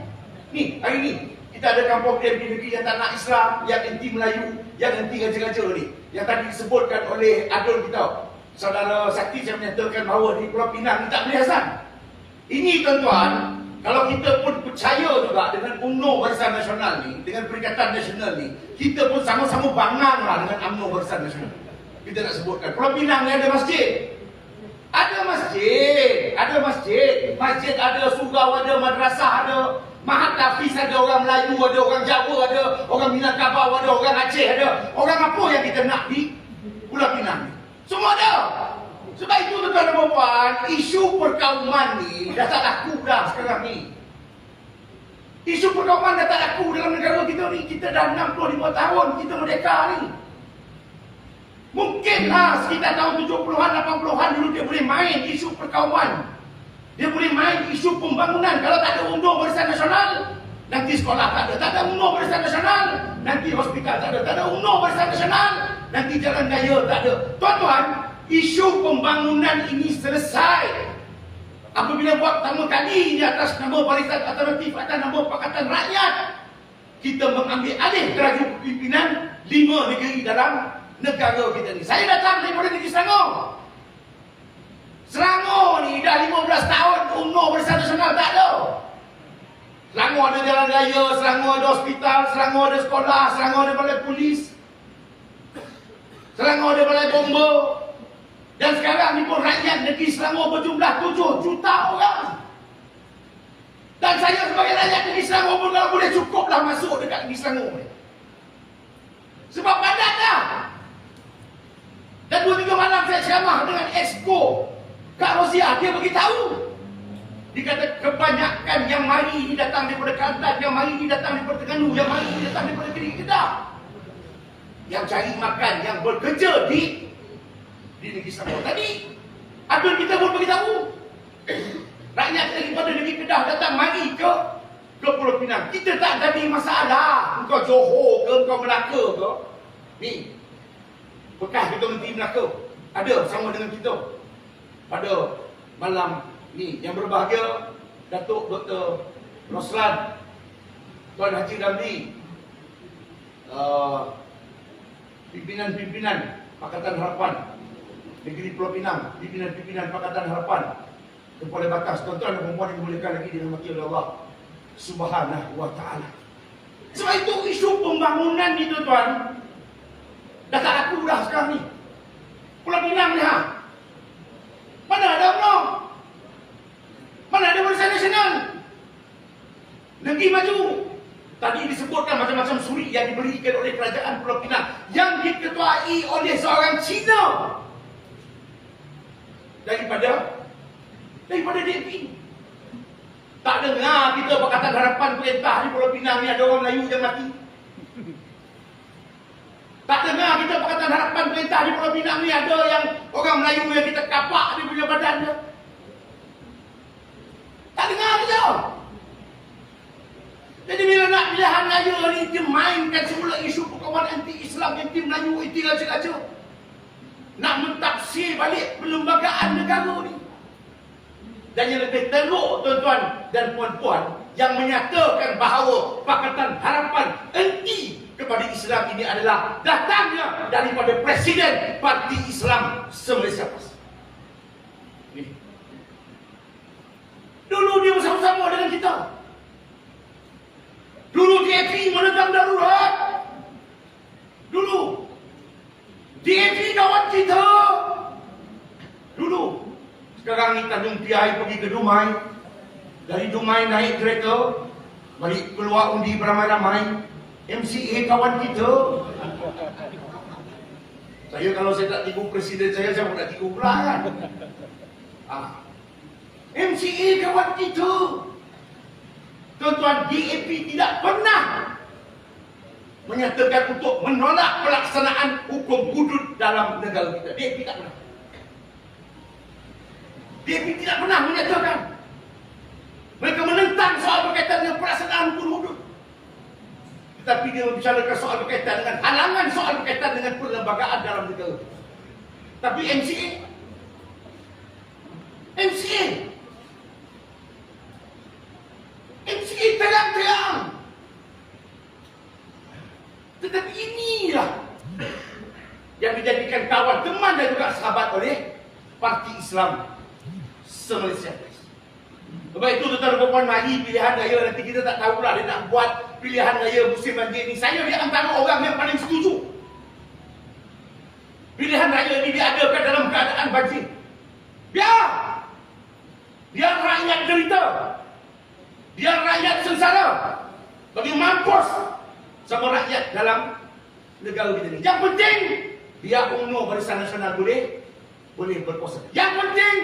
Ni, hari ni kita ada kampung di negeri yang tanah Islam, yang anti Melayu, yang anti raja-raja ni. Yang tadi disebutkan oleh Adun kita, Saudara Sakti, saya menyatakan bahawa di Pulau Pinang ni tak boleh azan. Ini tuan-tuan, kalau kita pun percaya juga dengan UMNO Barisan Nasional ni, dengan Perikatan Nasional ni, kita pun sama-sama banganglah dengan UMNO Barisan Nasional. Kita nak sebutkan Pulau Pinang ni ada masjid. Ada masjid, ada masjid. Masjid ada, surau ada, madrasah ada, Mahat Hafiz ada, orang Melayu ada, orang Jawa ada, orang Minangkabau ada, orang Aceh ada. Orang apa yang kita nak di Pulau Pinang ni? Semua ada. Sebab itu tuan-tuan dan puan, isu perkauman ni dah tak laku dah sekarang ni. Isu perkauman dah tak laku dalam negara kita ni. Kita dah 65 tahun kita merdeka ni. Mungkinlah sekitar tahun 70-an, 80-an dulu dia boleh main isu perkauman. Dia boleh main isu pembangunan. Kalau tak ada undur barisan nasional, nanti sekolah tak ada undur barisan nasional, nanti hospital tak ada undur barisan nasional, nanti jalan raya tak ada. Tuan-tuan, isu pembangunan ini selesai apabila buat pertama kali di atas nama Barisan Alternatif atas nama Pakatan Rakyat, kita mengambil alih kerajaan kepimpinan 5 negeri dalam negara kita ni. Saya datang daripada negeri Selangor. Selangor ni dah 15 tahun UMNO Barisan Nasional tak ada. Selangor ada jalan raya, Selangor ada hospital, Selangor ada sekolah, Selangor ada balai polis, Selangor ada balai bomba. Dan sekarang ni pun rakyat negeri Selangor berjumlah 7 juta orang. Dan saya sebagai rakyat negeri Selangor pun kalau boleh cukuplah masuk dekat negeri Selangor ni. Sebab padat dah. Dan 2-3 malam saya ceramah dengan Exco Kak Rozia, dia beritahu. Dia kata kebanyakan yang mari ni datang daripada Kelantan, yang mari ni datang daripada Terengganu, yang mari ni datang daripada Kedah. Yang cari makan, yang bekerja di negeri Selangor. Tadi Abdul kita pun beritahu. Rakyat daripada negeri Kedah datang mari ke Pulau Pinang. Kita tak jadi masalah. Engkau Johor ke, engkau Melaka ke. Ni bekas Ketua Menteri Melaka ada sama dengan kita pada malam ni. Yang berbahagia Datuk Dr. Roslan, Tuan Haji Ramli, pimpinan-pimpinan Pakatan Harapan Negeri Pulau Pinang, pimpinan-pimpinan Pakatan Harapan, Kepala Batas, tuan-tuan dan perempuan yang dimuliakan lagi dirahmati oleh Allah Subhanahu wa ta'ala. Sebab itu isu pembangunan ni tuan-tuan dah tak laku dah sekarang ni. Pulau Pinang ni mana ada UMNO? Mana ada Barisan Nasional? Negeri maju. Tadi disebutkan macam-macam suri yang diberikan oleh kerajaan Pulau Pinang yang diketuai oleh seorang Cina daripada DAP. Tak dengar kita Pakatan Harapan perintah di Pulau Pinang ni ada orang Melayu yang mati. Tak dengar kita Pakatan Harapan perintah di Pulau Pinang ni ada yang orang Melayu yang kita kapak dia punya badan dia. Tak dengar kita. Jadi bila nak pilihan raya ni dia mainkan semula isu perkawanan anti-Islam, anti Melayu, anti raja-raja. Nak mentafsir balik perlembagaan negara ni. Dan yang lebih teruk tuan-tuan dan puan-puan yang menyatakan bahawa Pakatan Harapan anti kepada Islam ini adalah datangnya daripada Presiden Parti Islam se-Malaysia PAS. Dulu dia bersama-sama dengan kita. Dulu DAP menentang darurat. Dulu DAP kawan kita. Dulu. Sekarang ni Tanjung Piai pergi ke Dumai. Dari Dumai naik kereta, balik keluar undi beramai-ramai. MCA kawan kita. Saya kalau saya tak tipu presiden saya pun nak tipu pula kan. MCA kawan kita. Tuan-tuan, DAP tidak pernah menyatakan untuk menolak pelaksanaan hukum hudud dalam negara kita. DAP tidak pernah. DAP tidak pernah menyatakan. Mereka menentang soal berkaitan dengan pelaksanaan hukum hudud. Tetapi dia membicarakan soal berkaitan dengan halangan soal berkaitan dengan perlembagaan dalam negara. Tapi MCA terang-terang. Tetapi inilah yang dijadikan kawan, teman dan juga sahabat oleh Parti Islam se-Malaysia. Sebab itu tuan-tuan dan puan, mari pilihan raya nanti kita tak tahu pula dia nak buat pilihan raya musim banjir ni. Saya di antara orang yang paling setuju pilihan raya ini diadakan dalam keadaan banjir. Biar rakyat derita, biar rakyat sengsara, bagi mampus sama rakyat dalam negara kita ni. Yang penting biar UMNO Barisan Nasional boleh berkuasa. Yang penting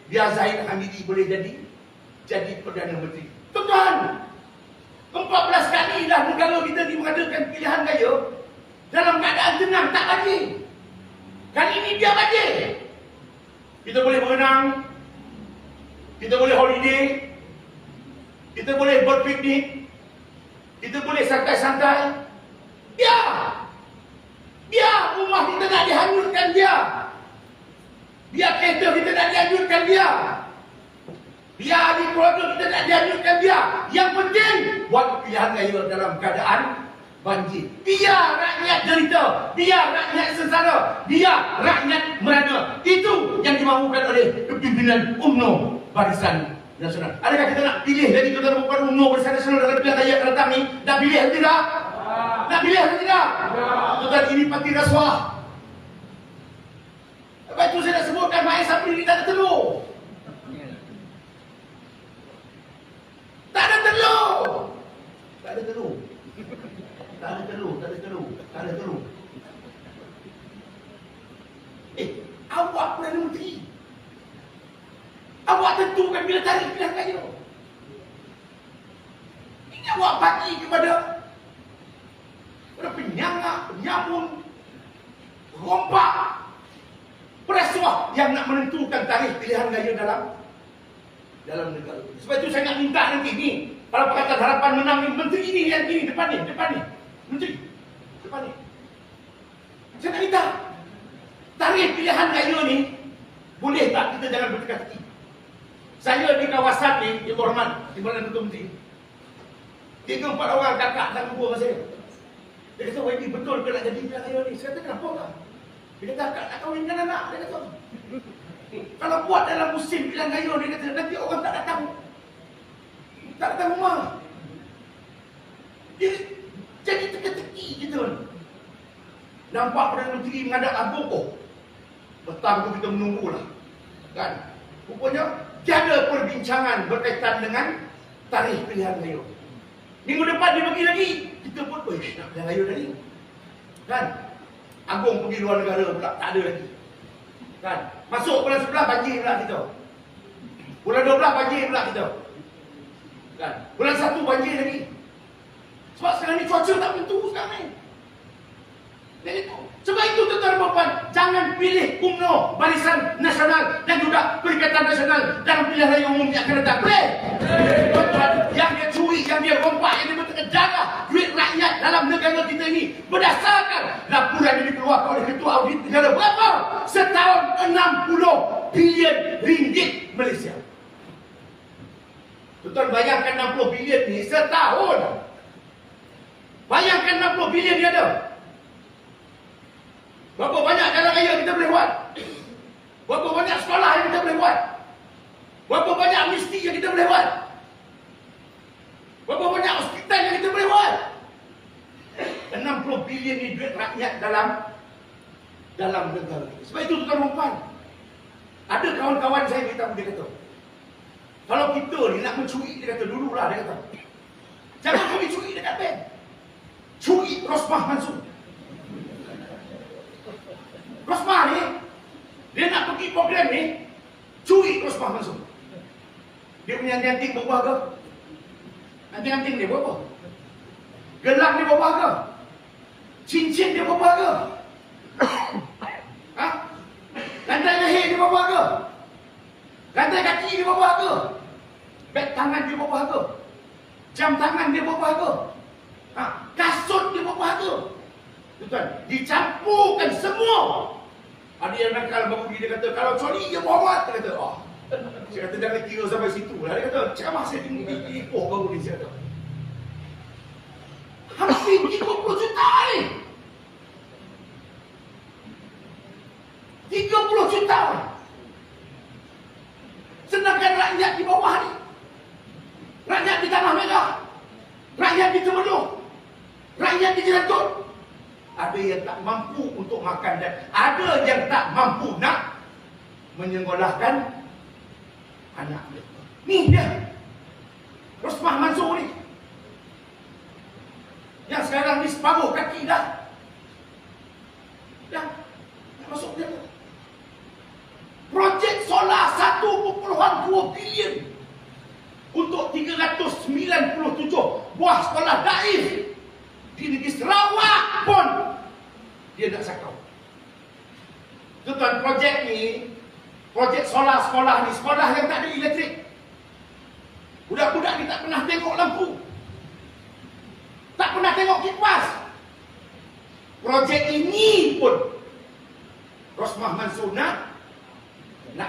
biar Zahid Hamidi boleh jadi Perdana Menteri. Tuan-tuan, 14 kali dah negara kita ni mengadakan pilihan raya dalam keadaan tenang, tak lagi. Kali ini dia banjir. Kita boleh berenang, kita boleh holiday, kita boleh berpiknik, kita boleh santai-santai. Biar rumah kita nak dihanyutkan dia. Biar kereta kita nak dihanyutkan dia. Biar ahli keluarga kita nak dihanyutkan dia. Yang penting buat pilihan raya dalam keadaan banjir. Biar rakyat derita, biar rakyat sengsara, biar rakyat merana. Itu yang dimahukan oleh kepimpinan UMNO Barisan Nasional. Adakah kita nak pilih lagi tuan-tuan UMNO Barisan Nasional dalam pilihan raya akan datang ni? Nak pilih atau tidak? Nak pilih atau tidak? Tuan, ini parti rasuah. Sebab itu saya nak sebutkan Mak Sapri ni tak ada telur. Tak ada telur. Tak ada telur. Tak ada telur, tak ada telur, tak ada telur. Awak Perdana Menteri. Awak tentukan bila tarikh pilihan raya. Ini awak bagi kepada penyangak, penyamun, rompak, perasuah yang nak menentukan tarikh pilihan raya dalam negara. Sebab itu saya nak minta nanti ni, para Pakatan Harapan menang ni, menteri ini yang ini depan ni. Menteri, depan ni. Saya nak minta tarikh pilihan raya ni, boleh tak kita jangan berteka-teki. Saya di kawasan ni, Ibu Rahman, Timbalan Ketua Menteri, 3-4 orang kakak tak kumpul dengan saya. Dia kata, ini betul ke nak jadi pilihan raya ni? Saya kata, kenapa tak? Dia kata, akak nak kahwinkan anak. Dia kata, kalau buat dalam musim pilihan raya, dia kata, nanti orang tak datang. Tak datang rumah. Jadi teka-teki gitu. Nampak Perdana Menteri menghadap Agung. Petang tu kita menunggulah. Kan? Rupanya tiada perbincangan berkaitan dengan tarikh pilihan raya. Minggu depan dia bagi lagi. Kita pun, nak pilihan raya tadi. Kan? Agung pergi luar negara pula, tak ada lagi. Kan? Masuk bulan 11 banjir pula kita. Bulan 12 banjir pula kita. Kan? Bulan 1 banjir lagi. Sebab sekarang ni cuaca tak menentu sekarang ni. Sebab itu tuan-tuan dan puan, jangan pilih UMNO Barisan Nasional dan juga Perikatan Nasional dalam pilihan raya umum yang akan datang. Boleh? Tuan-tuan, yang dia curi, yang dia rompak, yang dia bertengah darah duit rakyat dalam negara kita ini berdasarkan laporan yang dikeluarkan oleh Ketua Audit Negara. Berapa? Setahun 60 bilion ringgit Malaysia. Tuan-tuan, bayangkan 60 bilion ni setahun. Bayangkan 60 bilion ni ada. Berapa banyak jalan raya kita boleh buat? Berapa banyak sekolah yang kita boleh buat? Berapa banyak amnesti yang kita boleh buat? Berapa banyak hospital yang kita boleh buat? 60 bilion ni duit rakyat dalam negara. Sebab itu tuan-tuan puan, ada kawan-kawan saya beritahu, dia kata, kalau kita ni nak mencuri, dia kata, dululah dia kata, jangan kami curi dekat bank. Curi Rosmah Mansur. Rosmah ni, dia nak pergi program ni, curi Rosmah Mansur. Dia punya anting-anting berubah ke? Anting-anting dia berubah. Gelang dia berubah ke? Cincin dia berubah ke? Ha? Rantai leher dia berubah ke? Rantai kaki dia berubah ke? Beg tangan dia berubah ke? Jam tangan dia berubah ke? Ha? Kasut dia berubah ke? Tuan, dicampurkan semua. Ada yang nakal baru dia kata, kalau curi dia Muhammad. Dia kata, oh. Saya kata, jangan kira sampai situ lah. Dia kata, ceramah saya tinggi ipoh baru ni. Saya kata, hampir 30 juta ni. 30 juta. Sedangkan rakyat di bawah ni, rakyat di Tanah Merah, rakyat di Temeloh, rakyat di Jelantun, ada yang tak mampu untuk makan dan ada yang tak mampu nak menyekolahkan anak mereka. Ni dia Rosmah Mansur ni, yang sekarang ni separuh kaki dah masuk dia. Projek solar 1.2 bilion untuk 397 buah sekolah daif di negeri Sarawak pun dia nak sakau. ni, projek solar sekolah ni, sekolah yang tak ada elektrik. Budak-budak ni tak pernah tengok lampu, tak pernah tengok kipas. Projek ini pun Rosmah Mansur nak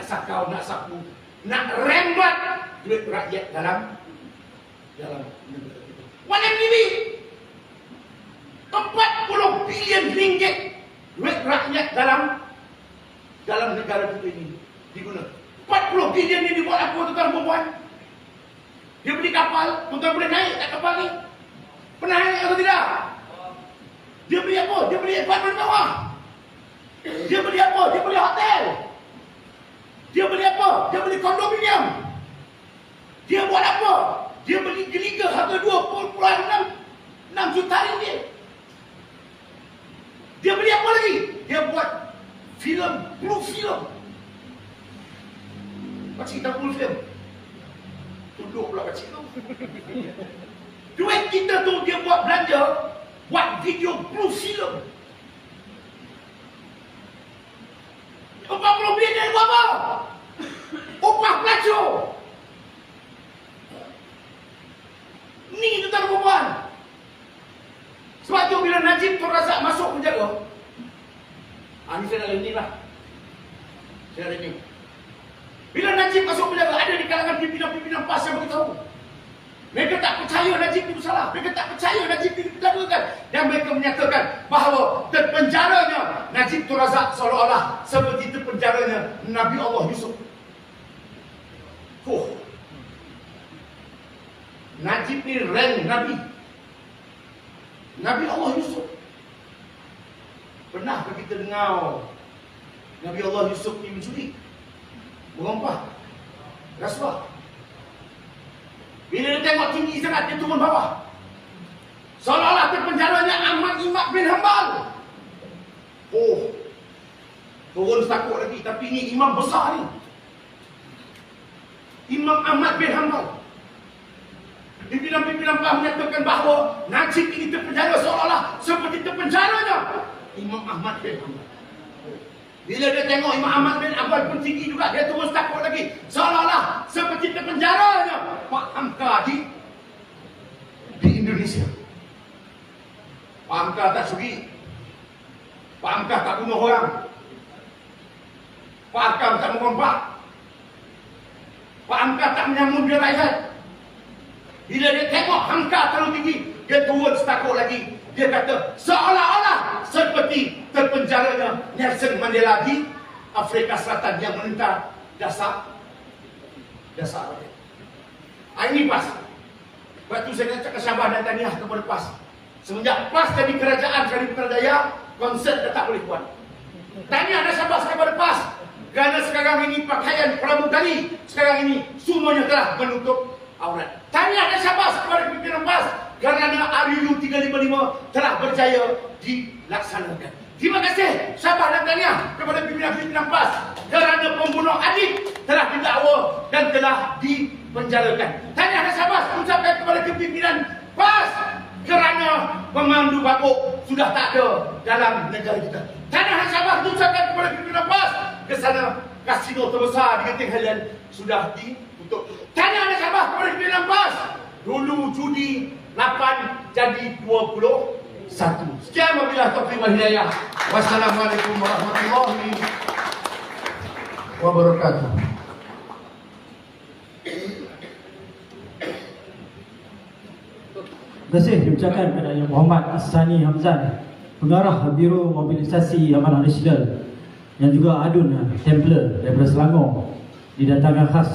sakau, nak sapu, nak rembat duit rakyat dalam negara kita. 1MDB 40 bilion ringgit duit rakyat dalam negara kita ini diguna. 40 bilion ni dibuat apa, tuan-tuan perempuan? Dia beli kapal, tuan-tuan boleh naik tak kapal ni? Pernah naik atau tidak? Dia beli apa? Dia beli apartmen bawah. Dia beli apa? Dia beli hotel. Dia beli apa? Dia beli kondominium. Dia buat apa? Dia beli geliga harga 2.6 juta ringgit. Dia beli apa lagi? Dia buat filem, blue film. Apa cerita blue film? Tunduk pula kecil tu. Duit kita tu dia buat belanja, buat video blue film. 40 bilion buat apa? Upah pelacur. Ni tuan-tuan dan puan. Sebab tu bila Najib Tun Razak masuk penjara, ni saya nak learning lah. Saya nak learning. Bila Najib masuk penjara, ada di kalangan pimpinan-pimpinan PAS yang beritahu. Mereka tak percaya Najib itu salah. Mereka tak percaya Najib itu dipenjarakan. Dan mereka menyatakan bahawa terpenjaranya Najib Tun Razak seolah-olah seperti terpenjaranya Nabi Allah Yusuf. Najib ni rank Nabi. Nabi Allah Yusuf. Pernah kita dengar Nabi Allah Yusuf ni mencuri, merompak, rasuah. Bila dia tengok tinggi sangat, dia turun bawah. Seolah-olah terpenjaranya Ahmad bin Hanbal. Turun takut lagi. Tapi ini imam besar ni, Imam Ahmad bin Hanbal. Pimpinan-pimpinan PAS menyatakan bahawa Najib ini terpenjara seolah-olah seperti terpenjaranya Imam Ahmad bin Hanbal. Bila dia tengok Imam Ahmad bin Hanbal pun tinggi juga, dia terus takut lagi. Seolah-olah seperti terpenjaranya Pak Hamka di Indonesia. Pak Hamka tak suri, Pak Hamka tak bunuh orang, Pak Hamka tak merompak, Pak Hamka tak menyambung dia rakyat. Bila dia tengok Hamka terlalu tinggi, dia turun setakut lagi. Dia kata seolah-olah seperti terpenjaranya Nelson Mandela di Afrika Selatan yang menentang dasar rakyat. Ini PAS. Sebab tu saya nak cakap syabas dan tahniah kepada PAS. Semenjak PAS jadi kerajaan Kari Putrajaya, konsert dah tak boleh buat. Tahniah dan syabas kepada PAS. Kerana sekarang ini pakaian pramugari sekarang ini semuanya telah menutup aurat. Tahniah dan syabas kepada pimpinan PAS kerana RUU 355 telah berjaya dilaksanakan. Terima kasih syabas dan tahniah kepada pimpinan PAS kerana pembunuh adik telah didakwa dan telah dipenjarakan. Tahniah dan syabas ucapkan kepada pimpinan PAS kerana pemandu babuk sudah tak ada dalam negara kita. Tahniah dan syabas ucapkan kepada pimpinan PAS kesana kasino terbesar di Genting Highland sudah ditutup. Tahniah dan syabas kepada pimpinan PAS. Dulu judi 8 jadi 21. Sekian wabillahi taufiq wal hidayah. Wassalamualaikum warahmatullahi wabarakatuh. Terima kasih diucapkan kepada Yang Muhammad Sani Hamzan, Pengarah Biro Mobilisasi Amanah Nasional, yang juga Adun Templar daripada Selangor, didatangkan khas.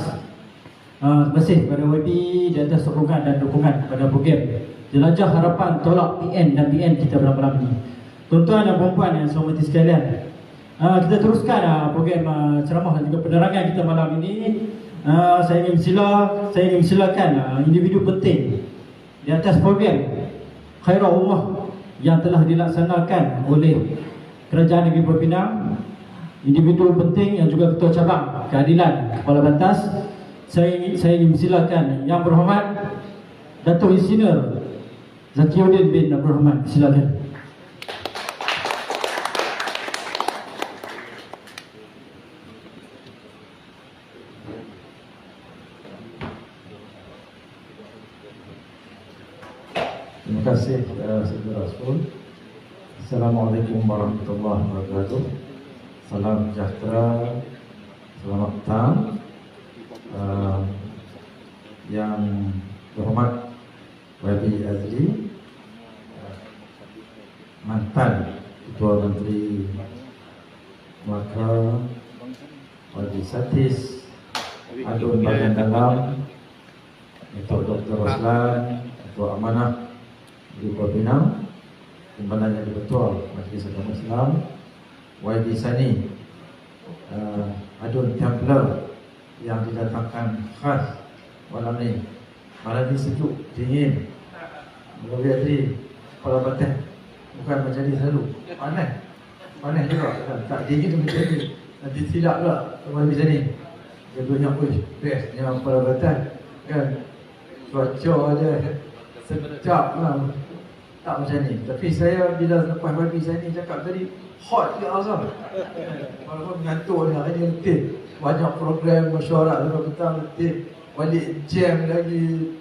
Terima kasih kepada YB di atas sokongan dan dukungan kepada program Jelajah Harapan Tolak PN dan BN kita pada malam ini. Tuan-tuan dan puan-puan yang saya hormati sekalian, kita teruskan program ceramah dan juga penerangan kita malam ini. Saya ingin silakan individu penting di atas program Khairul Ummah yang telah dilaksanakan oleh Kerajaan Negeri Pulau Pinang, individu penting yang juga Ketua Cabang Keadilan Kepala Batas. Saya ingin silakan Yang Berhormat Datuk Insinyur Zakiuddin bin Abdul Rahman. Silakan. Rasul. Assalamualaikum warahmatullahi wabarakatuh. Salam sejahtera, selamat petang. Yang berhormat Wabi Azri, mantan Ketua Menteri Melaka, Wadi Satis, Adun Bagian Dalam, Datuk Dr. Roslan, Ketua Amanah di Pulau Pinang, Timbalan Yang Ketua Majlis Agama Islam, YD Sani, Adun Templar yang didatangkan khas malam ni. Malam ni sejuk, dingin. Wabi Azri, Kepala Batin, bukan macam ni selalu. Panas juga, tak dingin macam ni. Nanti silap pula Wabi Azri. Kedua-duanya pun best yang Kepala Batin kan. Cuaca dia sedap lah. Tak macam ni. Tapi saya bila lepas Wabi saya ni cakap tadi, hot ke Azam. Walaupun mengantuk ni, hari ni letih. Banyak program mesyuarat lepas petang letih. Balik jam lagi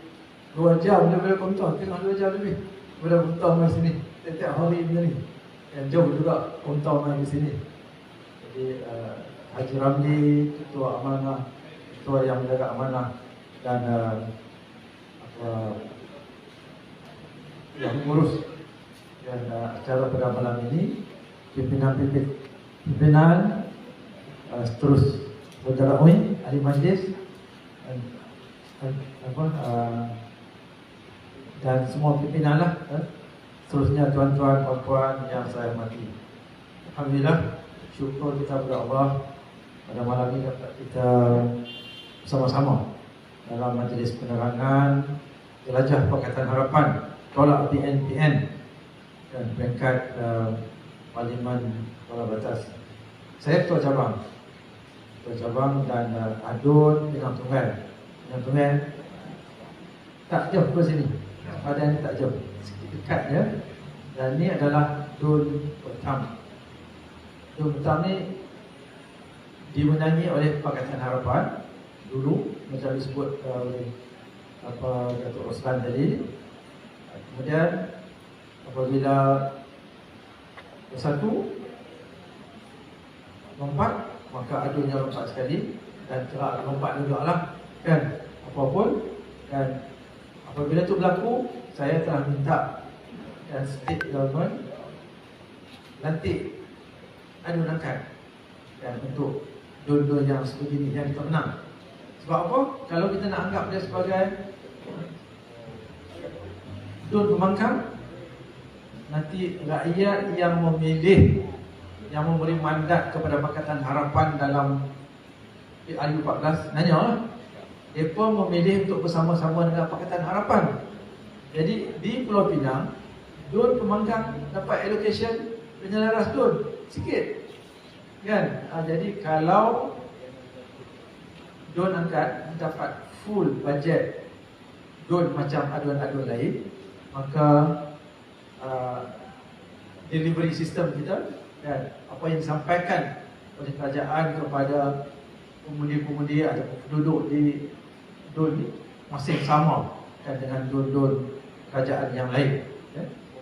2 jam daripada Komtong, tengah 2 jam lebih daripada Komtong main sini. Setiap hari macam ni. Yang jauh juga Komtong main di sini. Jadi Haji Ramli, Ketua Amanah, Ketua yang menjaga amanah, dan yang mengurus dan acara pada malam ini, pimpinan terus Saudara Oin, Ahli Majlis dan semua pimpinan lah, seterusnya tuan-tuan, puan-puan yang saya hormati. Alhamdulillah, syukur kita kepada Allah pada malam ini dapat kita bersama-sama dalam majlis penerangan Jelajah Pakatan Harapan tolak PNPN dan peringkat Parlimen Kuala Batas. Saya Ketua Cabang dan Adun Pinang Tunggal. Pinang Tunggal tak jauh ke sini. Badan ni tak jauh, sikit dekat je. Dan ni adalah Dun Pertam. Dun Pertam ni dimenangi oleh Pakatan Harapan dulu, macam disebut oleh Datuk Roslan tadi. Kemudian apabila bersatu lompat, maka Adunnya lompat sekali dan Cerak lompat juga lah kan, apapun. Dan apabila itu berlaku, saya telah minta dan state government lantik Adun angkat dan untuk dun-dun yang sebegini yang kita menang. Sebab apa? Kalau kita nak anggap dia sebagai dun pemangkang, nanti rakyat yang memilih, yang memberi mandat kepada Pakatan Harapan dalam PRU14 nanya lah, mereka memilih untuk bersama-sama dengan Pakatan Harapan. Jadi di Pulau Pinang, dun pemangkang dapat allocation penyelaras dun sikit kan. Jadi kalau dun angkat dapat full budget dun macam adun-adun lain, maka delivery system kita dan apa yang disampaikan oleh kerajaan kepada pemundi-pemundi atau penduduk di dun ni masih sama dan dengan dun-dun kerajaan yang lain.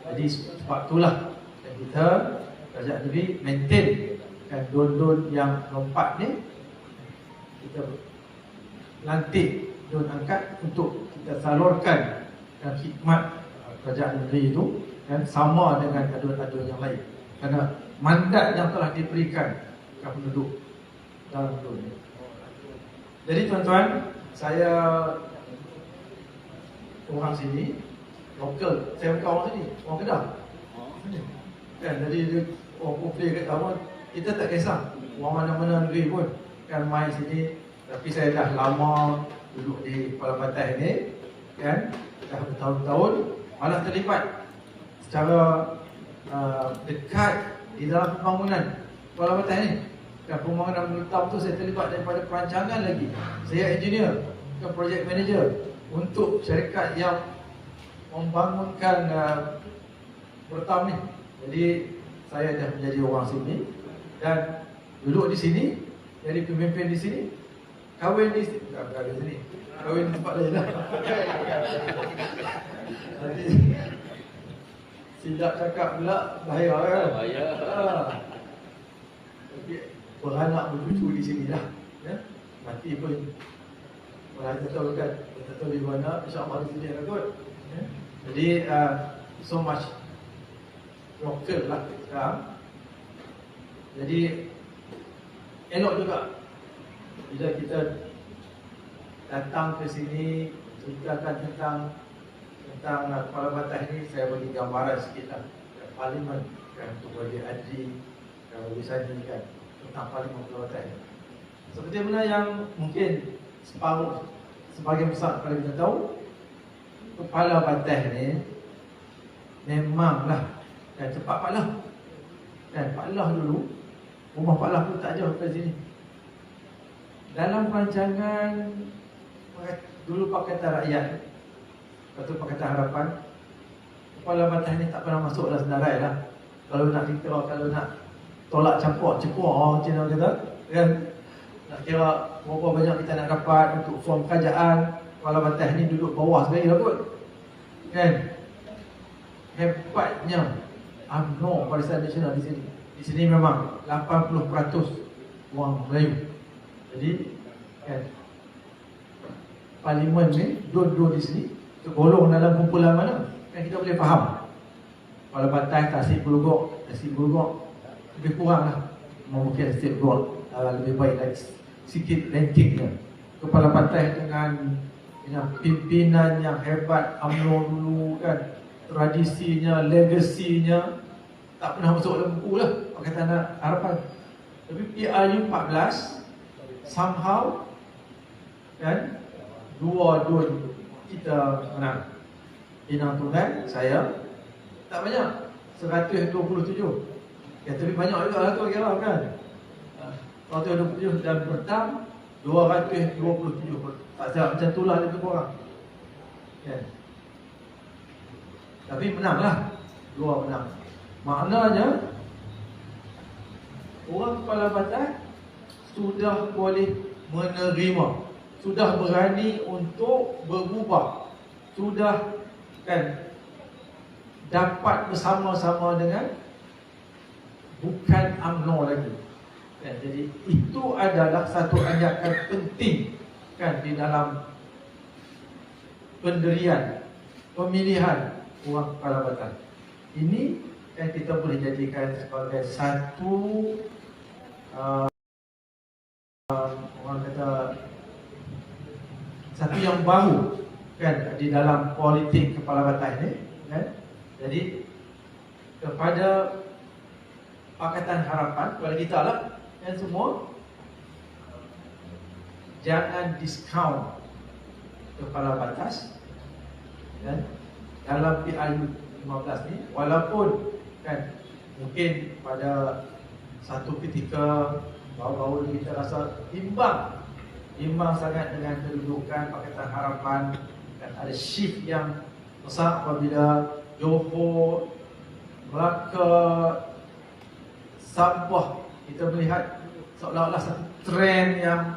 Jadi sebab itulah kita kerajaan negeri maintain kan dun-dun yang lompat ni, kita lantik dun angkat untuk kita salurkan dan khidmat kerajaan negeri itu dan sama dengan adun-adun yang lain, kerana mandat yang telah diberikan kepada penduduk dalam dun ini. Jadi tuan-tuan, saya orang sini, lokal, saya bukan orang sini, orang Kedah kan. Jadi orang Pufli kat awal, kita tak kisah orang mana-mana negeri pun kan main sini. Tapi saya dah lama duduk di Kuala Batas ini kan, dah bertahun-tahun, malah terlibat secara dekat di dalam pembangunan Kuala Batas ini. Dan pembangunan Menutap tu saya terlibat daripada perancangan lagi. Saya engineer, bukan project manager untuk syarikat yang membangunkan Menutap ni. Jadi saya dah menjadi orang sini dan duduk di sini, jadi pemimpin di sini, kahwin di sini, bukan kahwin di sini, kahwin di tempat lain lah. silap cakap pula bahaya kan. Bahaya. Tapi beranak bercucu di sini lah. Ya? Mati pun. Kalau kita tahu kan, kita tahu di mana, insyaAllah di sini lah kot. Ya? Jadi, so much local lah sekarang. Jadi, elok juga bila kita datang ke sini, ceritakan tentang Kepala Batas ni. Saya bagi gambaran sikit lah Parlimen kan, untuk bagi Adri dan bagi Sani kan, tentang Parlimen Kepala Batas ni. Seperti mana yang mungkin sebagian besar kalau kita tahu, Kepala Batas ni memanglah kan, tempat Pak Lah kan, Pak Lah dulu, rumah Pak Lah pun tak jauh dari sini. Dalam perancangan dulu Pakatan Rakyat atau Pakatan Harapan, Kepala Batas ni tak pernah masuk dalam senarai lah. Kalau nak kira, kalau nak tolak campur Cina kata kan, nak kira berapa banyak kita nak dapat untuk form kerajaan, Kepala Batas ni duduk bawah sekali lah kot kan. Hebatnya UMNO Barisan Nasional di sini. Di sini memang 80% orang Melayu. Jadi kan, Parlimen ni dua-dua di sini tergolong dalam kumpulan mana kan, kita boleh faham. Kepala Batas Tasik Belugok lebih kurang lah, mungkin Tasik Belugok lebih baik lagi sikit rankingnya. Kepala Batas dengan pimpinan yang hebat UMNO dulu kan, tradisinya, legasinya tak pernah masuk dalam buku lah Pakatan Harapan. Tapi PRU 14 somehow kan, dua-dua kita menang. Inang Tunggal saya tak banyak, 127 ya, tapi banyak juga lah tu kira kan, 127 dan bertam 227. Tak silap macam tu lah lebih kurang kan. Tapi menanglah, dua menang. Maknanya orang Kepala Batas sudah boleh menerima, sudah berani untuk berubah, sudah kan dapat bersama-sama dengan bukan UMNO lagi kan. Jadi itu adalah satu ajakan penting kan di dalam pendirian pemilihan orang Kepala Batas. Ini kan kita boleh jadikan sebagai satu orang kata satu yang baru kan di dalam politik Kepala Batas ni kan. Jadi kepada Pakatan Harapan, kepada kita lah yang semua, jangan discount Kepala Batas kan dalam PRU 15 ni. Walaupun kan mungkin pada satu ketika baru-baru ni kita rasa bimbang sangat dengan kedudukan Pakatan Harapan, dan ada shift yang besar apabila Johor, Melaka, Sabah, kita melihat seolah-olah satu trend yang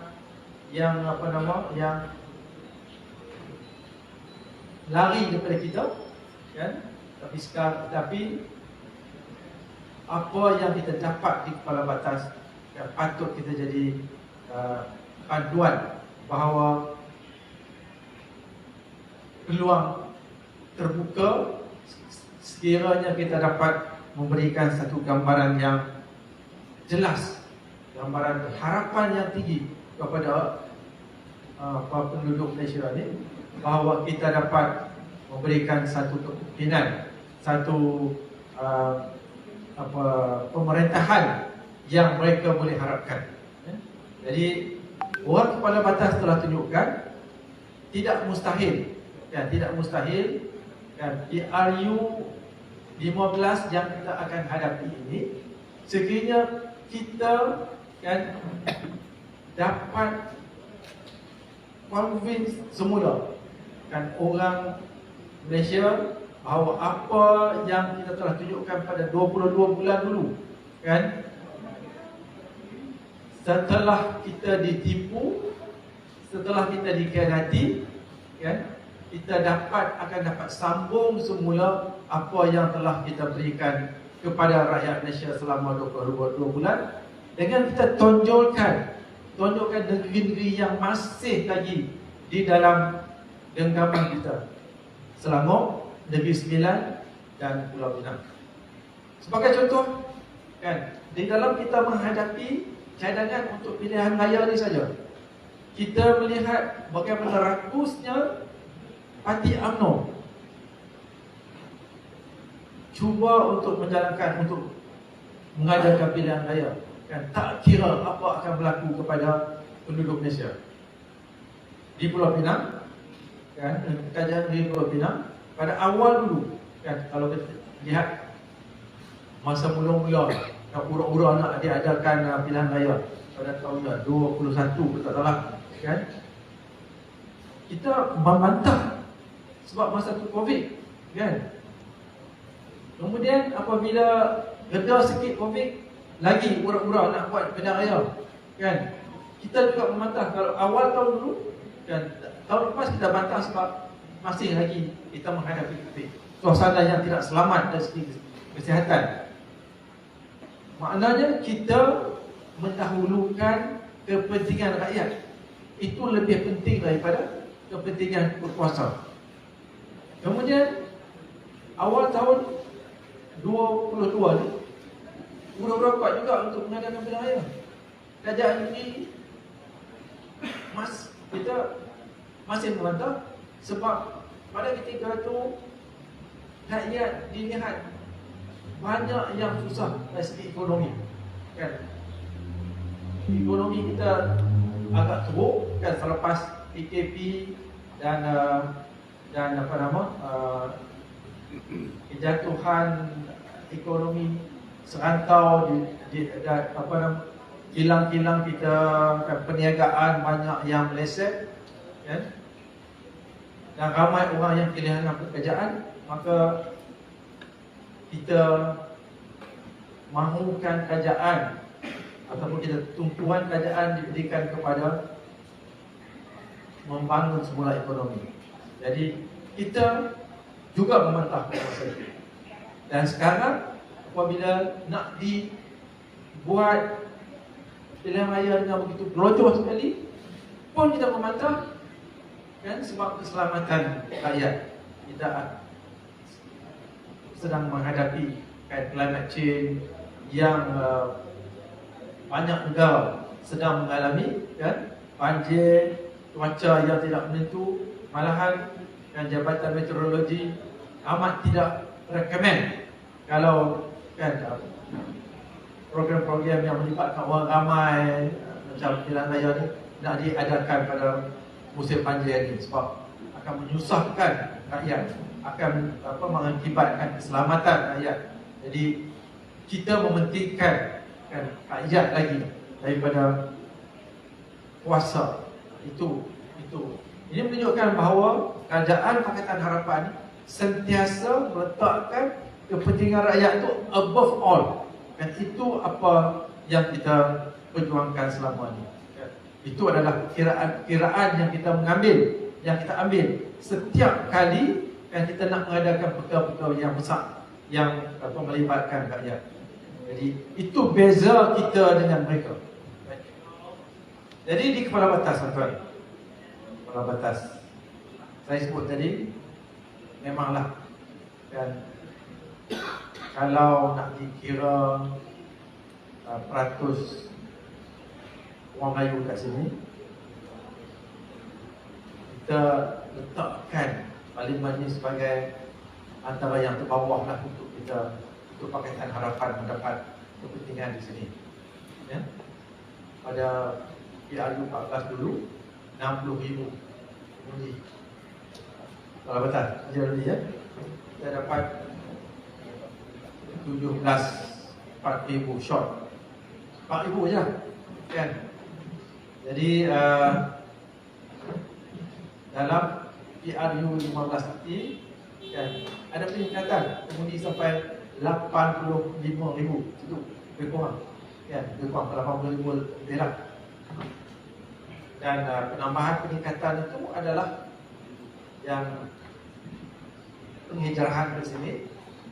lari daripada kita kan. Tapi apa yang kita dapat di Kepala Batas yang patut kita jadi panduan bahawa peluang terbuka sekiranya kita dapat memberikan satu gambaran yang jelas, gambaran harapan yang tinggi kepada penduduk Malaysia ini, bahawa kita dapat memberikan satu kepimpinan, satu pemerintahan yang mereka boleh harapkan. Jadi orang Kepala Batas telah tunjukkan tidak mustahil kan, PRU 15 yang kita akan hadapi ini, sekiranya kita kan dapat convince semula kan orang Malaysia bahawa apa yang kita telah tunjukkan pada 22 bulan dulu kan, setelah kita ditipu, setelah kita dikhianati kan, kita akan dapat sambung semula apa yang telah kita berikan kepada rakyat Malaysia selama 22 bulan, dengan kita tonjolkan negeri-negeri yang masih lagi di dalam genggaman kita, Selangor, Negeri Sembilan dan Pulau Pinang. Sebagai contoh, kan, di dalam kita menghadapi cadangan untuk pilihan raya ni saja, kita melihat bagaimana rakusnya parti UMNO cuba untuk menjalankan, untuk mengadakan pilihan raya, kan, tak kira apa akan berlaku kepada penduduk Malaysia. Di Pulau Pinang, kan, kajian di Pulau Pinang pada awal dulu, kan, kalau kita lihat masa mula-mula ura-ura nak diadakan pilihan raya pada tahun 21 kalau tak salah, kan, kita membantah sebab masa tu Covid, kan. Kemudian apabila reda sikit Covid, lagi ura-ura nak buat pilihan raya, kan. Kita juga membantah kalau awal tahun dulu, kan, tahun lepas kita bantah sebab masih lagi kita menghadapi Covid, suasana yang tidak selamat dari segi kesihatan. Maknanya kita mendahulukan kepentingan rakyat. Itu lebih penting daripada kepentingan berkuasa. Kemudian awal tahun 22 ni, ura-ura kuat juga untuk mengadakan pilihan raya. Kerajaan ini kita masih membantah sebab pada ketika itu rakyat dilihat banyak yang susah dari segi ekonomi, kan. Ekonomi kita agak teruk, kan, selepas PKP dan kejatuhan ekonomi serantau kilang-kilang kita, kan, perniagaan banyak yang meleset, kan, dan ramai orang yang kehilangan pekerjaan. Maka kita mahukan kerajaan ataupun kita tumpuan kerajaan diberikan kepada membangun semula ekonomi. Jadi kita juga membantah masa itu. Dan sekarang apabila nak dibuat pilihan raya dengan begitu berlojoh sekali pun kita membantah, kan, sebab keselamatan rakyat. Kita sedang menghadapi, kan, climate change yang banyak negara sedang mengalami, kan, banjir, cuaca yang tidak menentu. Malahan, kan, Jabatan Meteorologi amat tidak recommend kalau, kan, program-program yang melibatkan orang ramai macam pilihan raya ni nak diadakan pada musim banjir ini, sebab akan menyusahkan rakyat, akan mengakibatkan keselamatan rakyat. Jadi kita mementingkan, kan, rakyat lagi daripada kuasa. Itu ini menunjukkan bahawa Kerajaan Pakatan Harapan sentiasa meletakkan kepentingan rakyat itu above all, dan itu apa yang kita perjuangkan selama ini. Itu adalah kiraan yang kita ambil setiap kali yang kita nak mengadakan perkara-perkara yang besar yang melibatkan rakyat. Jadi itu beza kita dengan mereka. Jadi di kepala batas, tuan-tuan, kepala batas saya sebut tadi, memanglah, kan, kalau nak dikira peratus orang Melayu kat sini, kita letakkan parlimen ini sebagai antara yang terbawah lah untuk kita, untuk Pakatan Harapan mendapat kepentingan di sini, ya. Pada PRU 14 dulu 60,000 undi. Kalau betul, ajar tadi, ya, kita dapat 4,000 short, 4,000 je, kan. Jadi dalam PRU 15 nanti, kan, ada peningkatan undi sampai 85,000, itu lebih kurang, kan, lebih kurang 80,000 lebih lah. Dan penambahan peningkatan itu adalah yang penghijrahan di sini,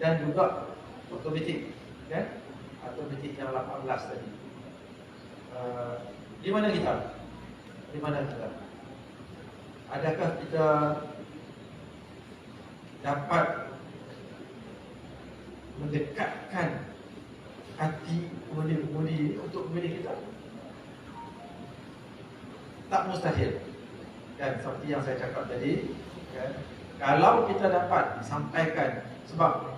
dan juga automatik, kan? Automatik yang 18 tadi. Di mana kita? Di mana kita? Adakah kita dapat mendekatkan hati pengundi-pengundi untuk memilih kita? Tak mustahil, kan? Seperti yang saya cakap tadi, kan? Kalau kita dapat sampaikan, sebab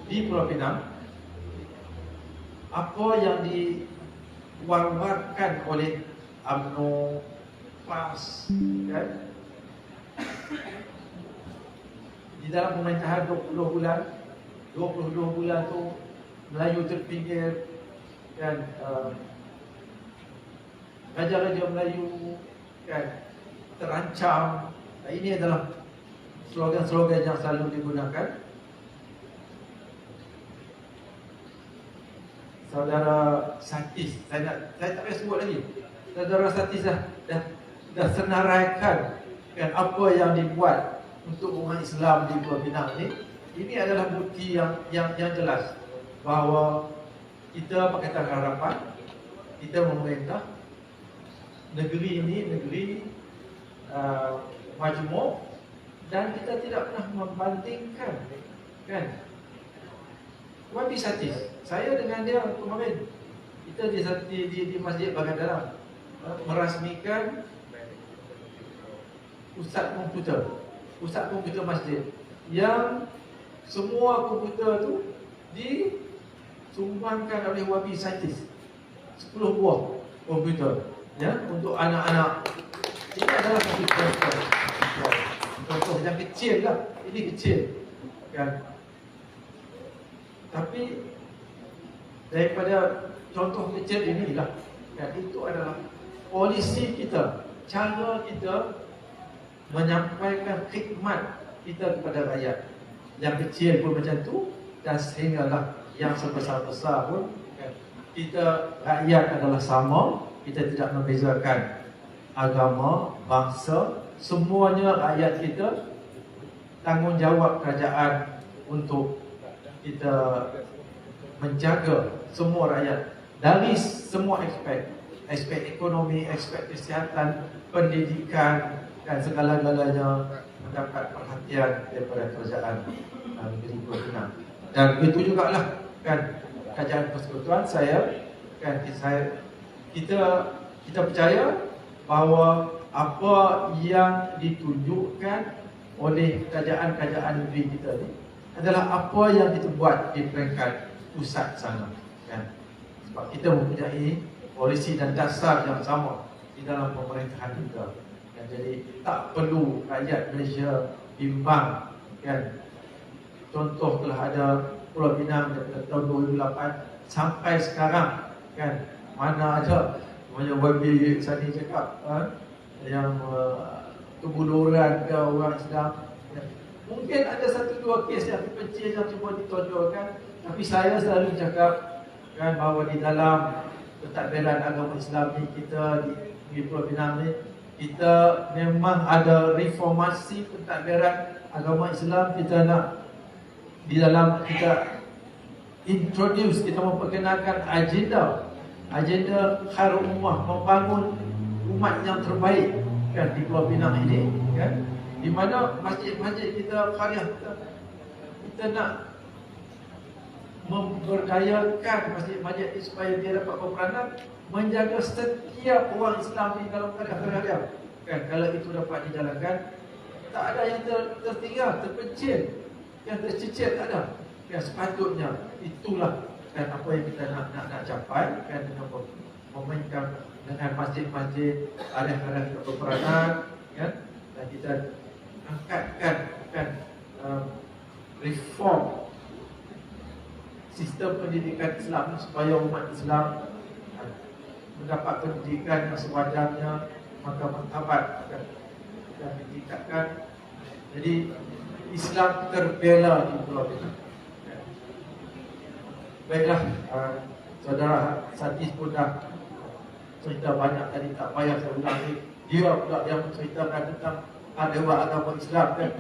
di Pulau Pinang apa yang diwar-warkan oleh UMNO, PAS, kan? Di dalam pemerintahan 22 bulan tu Melayu terpinggir, kan? Raja-raja Melayu, kan, terancam. Ini adalah slogan-slogan yang selalu digunakan. Saudara Satis, saya tak payah sebut lagi. Saudara Satis dah senaraikan, kan, apa yang dibuat untuk umat Islam di Pulau Pinang ni. Ini adalah bukti yang jelas bahawa kita Pakatan Harapan, kita memerintah negeri ini negeri majmuk, dan kita tidak pernah membandingkan, kan? Wabi Satis, saya dengan dia kemarin kita di Masjid Bagadaram merasmikan pusat komputer masjid, yang semua komputer tu disumbangkan oleh Wabi Satis, 10 buah komputer, ya, untuk anak-anak. Ini adalah satu contoh yang kecil lah. Ini kecil, kan? Tapi daripada contoh kecil inilah, kan, itu adalah polisi kita, cara kita menyampaikan khidmat kita kepada rakyat. Yang kecil pun macam tu, dan sehinggalah yang sebesar-besar pun, kan, kita rakyat adalah sama. Kita tidak membezakan agama, bangsa, semuanya rakyat kita. Tanggungjawab kerajaan untuk kita menjaga semua rakyat dari semua aspek ekonomi, aspek kesihatan, pendidikan, dan segala-galanya mendapat perhatian daripada kerajaan negeri Pulau Pinang. Dan begitu jugalah, kan, kerajaan persekutuan kita percaya bahawa apa yang ditunjukkan oleh kerajaan-kerajaan negeri kita ni adalah apa yang kita buat di peringkat pusat sana, kan? Sebab kita mempunyai polisi dan dasar yang sama di dalam pemerintahan kita, kan? Jadi tak perlu rakyat Malaysia bimbang, kan? Contoh telah ada Pulau Pinang daripada tahun 2008 sampai sekarang, kan? Mana ada macam Wabi Sani cakap, yang kebuluran ke orang Islam. Mungkin ada satu dua kes yang terpencil yang cuba ditonjolkan, tapi saya selalu cakap, kan, bahawa di dalam pentadbiran agama Islam ni, kita di Pulau Pinang ni, kita memang ada reformasi pentadbiran agama Islam. Kita nak di dalam kita introduce, kita memperkenalkan agenda khairul ummah, membangun umat yang terbaik, kan, di Pulau Pinang ini, kan, di mana masjid-masjid kita, karya kita nak memberdayakan masjid-masjid ini supaya dia dapat berperanan menjaga setiap orang Islam di dalam keadaan, kan. Kalau itu dapat dijalankan, tak ada yang tertinggal, terpencil, yang tercicir, tak ada. Yang sepatutnya itulah, kan, apa yang kita nak capai, kan, dengan memainkan dengan masjid-masjid, ada berperanan, kan, dan kita angkatkan, kan, reform sistem pendidikan Islam supaya umat Islam mendapat pendidikan yang sewajarnya, maka martabat dan ditingkatkan. Jadi Islam terbela di Pulau Pinang. Baiklah, saudara Satis pun dah cerita banyak tadi, tak payah saya ulang ni. Dia pula yang menceritakan tentang agama Islam, kan,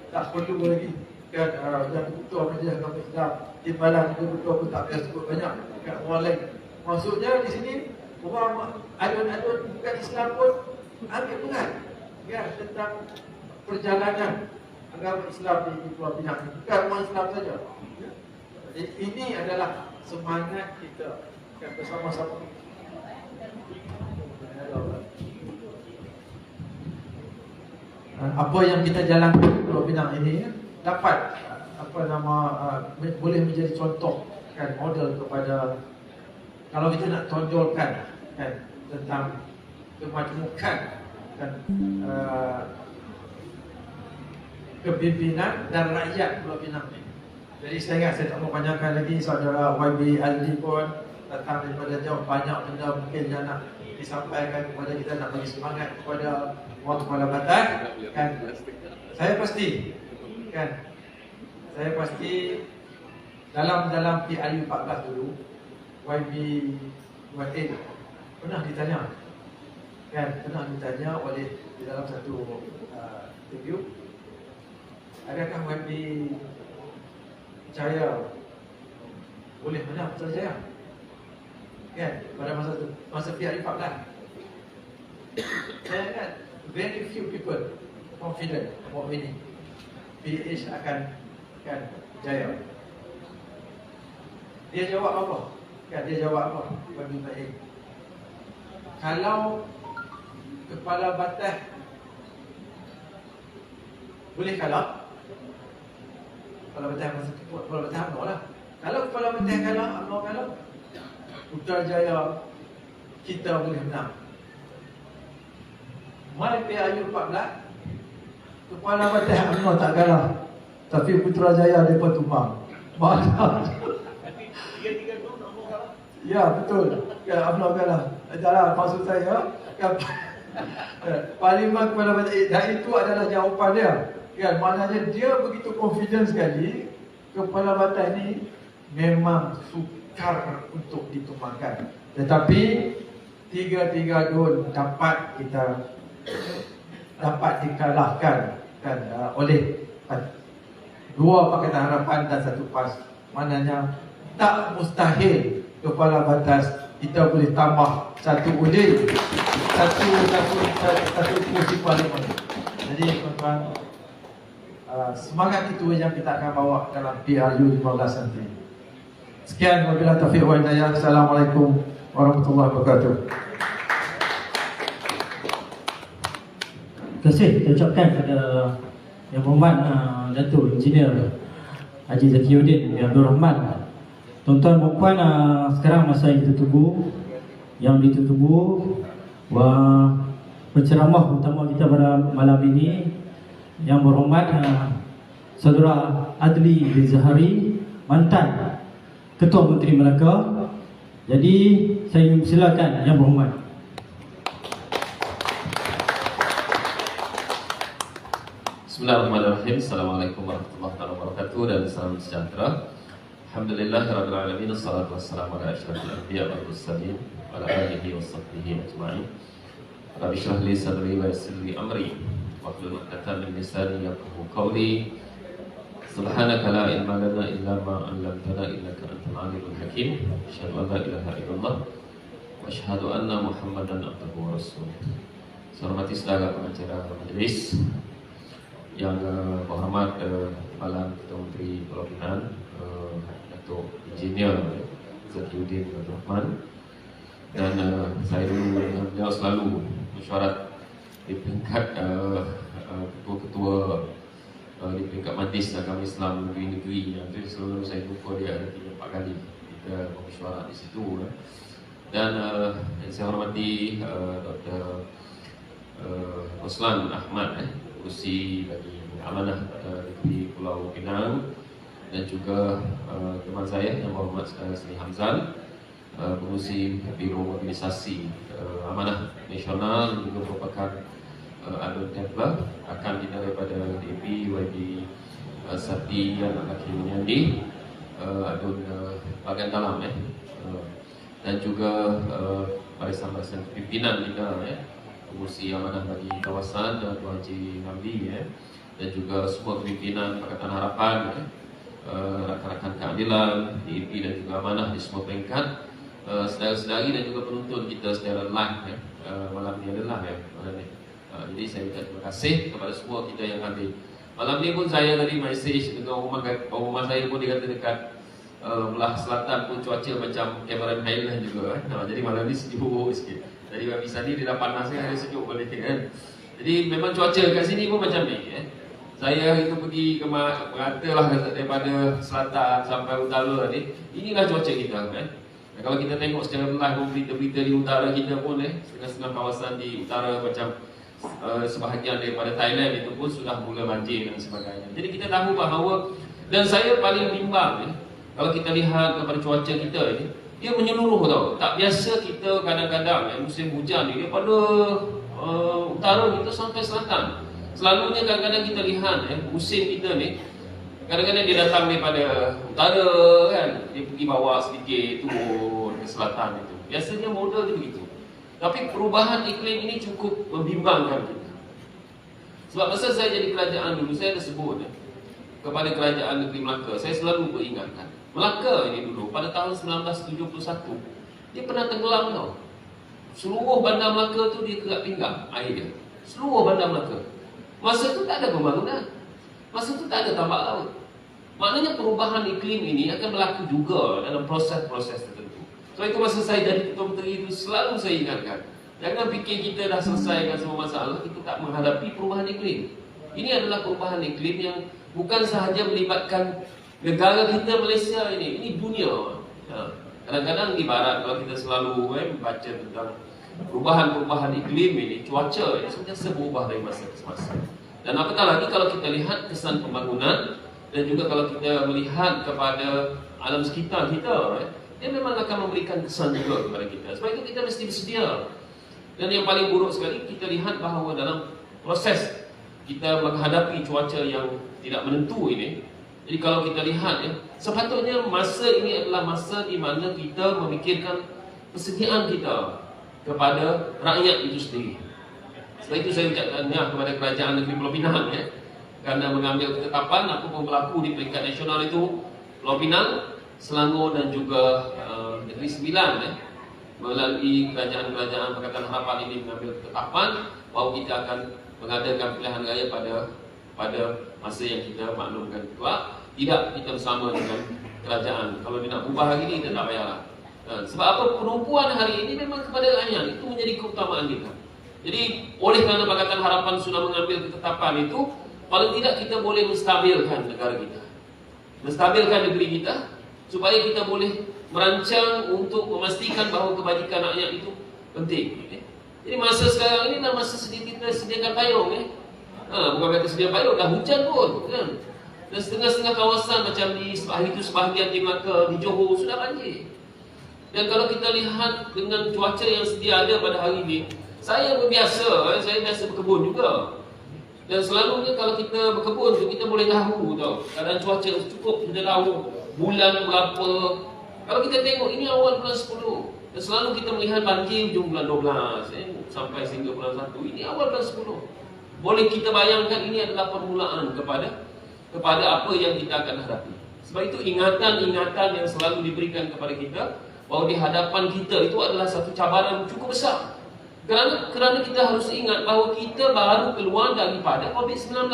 tak perlu lagi kan yang betul Majlis Agama Islam timbalan itu betul pun tak payah sebut banyak kan orang lain. Maksudnya di sini orang adun-adun bukan Islam pun ambil berat ya tentang perjalanan agama Islam di Pulau Pinang. Bukan orang Islam saja. Jadi ini adalah semangat kita kan bersama-sama. Apa yang kita jalankan di Pulau Pinang ini dapat boleh menjadi contoh kan model kepada kalau kita nak tonjolkan kan tentang kemajmukan kan kepimpinan dan rakyat Pulau Pinang ini. Jadi saya ingat saya tak mau panjangkan lagi, saudara YB Ali pun datang daripada jauh, banyak benda mungkin yang nak disampaikan kepada kita, nak bagi semangat kepada orang kepala batas kan. Saya pasti dalam PRU 14 dulu YB Watin pernah ditanya oleh di dalam satu interview, adakah YB percaya boleh menang Putrajaya kan pada masa PRU 14. Saya kan very few people confident about winning PH akan jaya. Dia jawab apa? Bagi baik. Kalau kepala batas boleh kalah, kepala batas UMNO lah. Kalau kepala batas kalah, UMNO kalah, Putrajaya kita boleh menang. Mai PRU 14 kepala batas UMNO tak kalah, tapi Putrajaya mereka tumbang. Mana? Ya betul. Ya UMNO kalah. Adalah maksud saya Parlimen kepala batas dan itu adalah jawapan dia. Kan maknanya dia begitu confident sekali kepala batas ni memang sukar untuk ditumbangkan. Tetapi tiga dun dapat dikalahkan kan oleh dua Pakatan Harapan dan satu PAS. Maknanya tak mustahil kepala batas kita boleh tambah satu udin, satu kursi parlimen. Jadi tuan-tuan, semangat itu yang kita akan bawa dalam PRU 15 nanti. Sekian, wabillahi taufiq wal hidayah. Assalamualaikum warahmatullahi wabarakatuh. Terima kasih kita ucapkan kepada Yang Berhormat Datuk Engineer Haji Zakiuddin Abdul Rahman. Tuan-tuan dan puan, sekarang masa yang kita tunggu, yang ditunggu penceramah utama kita pada malam ini, Yang Berhormat Saudara Adli bin Zahari, mantan Ketua Menteri Melaka. Jadi saya ingin silakan Yang Berhormat. Bismillahirrahmanirrahim. Assalamualaikum warahmatullahi wabarakatuh dan salam sejahtera. Alhamdulillahirabbil alamin, wassalatu wassalamu ala asyrafil anbiya wal mursalin wa ala alihi washabbihi ajma'in. Rabbi shrah li sadri wa yassir li amri wahlul 'uqdatam min lisani yafqahu qawli. Subhanaka la ilma lana illa ma 'allamtana innaka antal alimul hakim. Asyhadu an la ilaha illallah wa asyhadu anna Muhammadan abduhu wa rasuluh. Hormati saudara pengacara majelis yang berhormat Kepala Ketua Menteri Pulau Pinang Datuk Engineer Zakiuddin Abdul Rahman, dan saya dulu dengan beliau selalu mesyuarat di peringkat ketua-ketua di peringkat Majlis Agama Islam negeri-negeri. Itu selalu saya jumpa dia ada 3-4 kali kita mesyuarat di situ. Dan saya hormati Dr. Roslan Ahmad, Kerusi bagi amanah di Pulau Pinang, dan juga teman saya yang berhormat Sri Hamzan, Pengurusi Biro Mobilisasi Amanah Nasional, juga merupakan adun Templar, akan kita daripada DP YB Sakti dan Akhil Munyandi, adun bagian dalam dan juga barisan-barisan pimpinan kita, Pengurusi Amanah bagi Kawasan dan Tuan Haji Namli, dan juga semua pimpinan Pakatan Harapan, rakan-rakan keadilan, DAP dan juga amanah di semua peringkat, saudara-saudari dan juga penonton kita secara live malam ni adalah malam ni. Jadi saya ucap terima kasih kepada semua kita yang hadir. Malam ni pun saya tadi message dengan rumah saya pun dia kata dekat belah selatan pun cuaca macam Cameron Highland juga jadi malam ni sejuk sikit. Jadi habis tadi dia dah panas kan, dia sejuk balik kan. Jadi memang cuaca kat sini pun macam ni Saya itu pergi ke merata lah daripada selatan sampai utara ni. Inilah cuaca kita kan. Kalau kita tengok secara live berita-berita di utara kita pun setengah-setengah kawasan di utara macam sebahagian daripada Thailand itu pun sudah mula banjir dan sebagainya. Jadi kita tahu bahawa, dan saya paling bimbang kalau kita lihat kepada cuaca kita ini, dia menyeluruh tau. Tak biasa kita kadang-kadang musim hujan ni daripada utara kita sampai selatan. Selalunya kadang-kadang kita lihat musim kita ni kadang-kadang dia datang daripada utara kan, dia pergi bawah sedikit turun ke selatan itu. Biasanya model dia begitu. Tapi perubahan iklim ini cukup membimbangkan kita. Sebab masa saya jadi kerajaan dulu, saya ada sebut kepada kerajaan negeri Melaka, saya selalu beringatkan. Melaka ini dulu pada tahun 1971 dia pernah tenggelam tau. Seluruh bandar Melaka tu dia kerak pinggang air dia. Seluruh bandar Melaka. Masa tu tak ada pembangunan. Masa tu tak ada tambak laut. Maknanya perubahan iklim ini akan berlaku juga dalam proses-proses tertentu. Sebab itu masa saya jadi Ketua Menteri itu selalu saya ingatkan, jangan fikir kita dah selesaikan semua masalah, kita tak menghadapi perubahan iklim. Ini adalah perubahan iklim yang bukan sahaja melibatkan negara kita Malaysia ini dunia. Kadang-kadang di barat kalau kita selalu baca tentang perubahan-perubahan iklim ini, cuaca ini sentiasa berubah dari masa ke masa. Dan apatah lagi kalau kita lihat kesan pembangunan dan juga kalau kita melihat kepada alam sekitar kita, dia memang akan memberikan kesan juga kepada kita. Sebab itu kita mesti bersedia. Dan yang paling buruk sekali, kita lihat bahawa dalam proses kita menghadapi cuaca yang tidak menentu ini, jadi kalau kita lihat sepatutnya masa ini adalah masa di mana kita memikirkan persediaan kita kepada rakyat itu sendiri. Sebab itu saya ucapkan kepada kerajaan negeri Pulau Pinang kerana mengambil ketetapan apa pun berlaku di peringkat nasional itu, Pulau Pinang, Selangor dan juga Negeri Sembilan melalui kerajaan-kerajaan Pakatan Harapan ini mengambil ketetapan bahawa kita akan mengadakan pilihan raya pada masa yang kita maklumkan kelak. Tidak kita bersama dengan kerajaan. Kalau dia nak ubah hari ini, dia tak payahlah. Sebab apa? Penumpuan hari ini memang kepada rakyat. Itu menjadi keutamaan kita. Jadi oleh kerana Pakatan Harapan sudah mengambil ketetapan itu, paling tidak kita boleh menstabilkan negara kita, menstabilkan negeri kita, supaya kita boleh merancang untuk memastikan bahawa kebajikan rakyat itu penting. Jadi masa sekarang ini adalah masa kita sediakan payung. Bukan kata sedia payung, dah hujan pun kan? Dan setengah-setengah kawasan macam di sebahagian di Melaka, di Johor sudah banjir. Dan kalau kita lihat dengan cuaca yang sedia ada pada hari ini, saya berbiasa, saya biasa berkebun juga. Dan selalunya kalau kita berkebun tu, kita boleh tahu tau keadaan cuaca cukup, kita tahu bulan berapa. Kalau kita tengok ini awal bulan 10, dan selalu kita melihat banjir hujung bulan 12 sampai sehingga bulan 1. Ini awal bulan 10. Boleh kita bayangkan ini adalah permulaan kepada apa yang kita akan hadapi. Sebab itu ingatan-ingatan yang selalu diberikan kepada kita bahawa di hadapan kita itu adalah satu cabaran cukup besar. Kerana kita harus ingat bahawa kita baru keluar daripada COVID-19.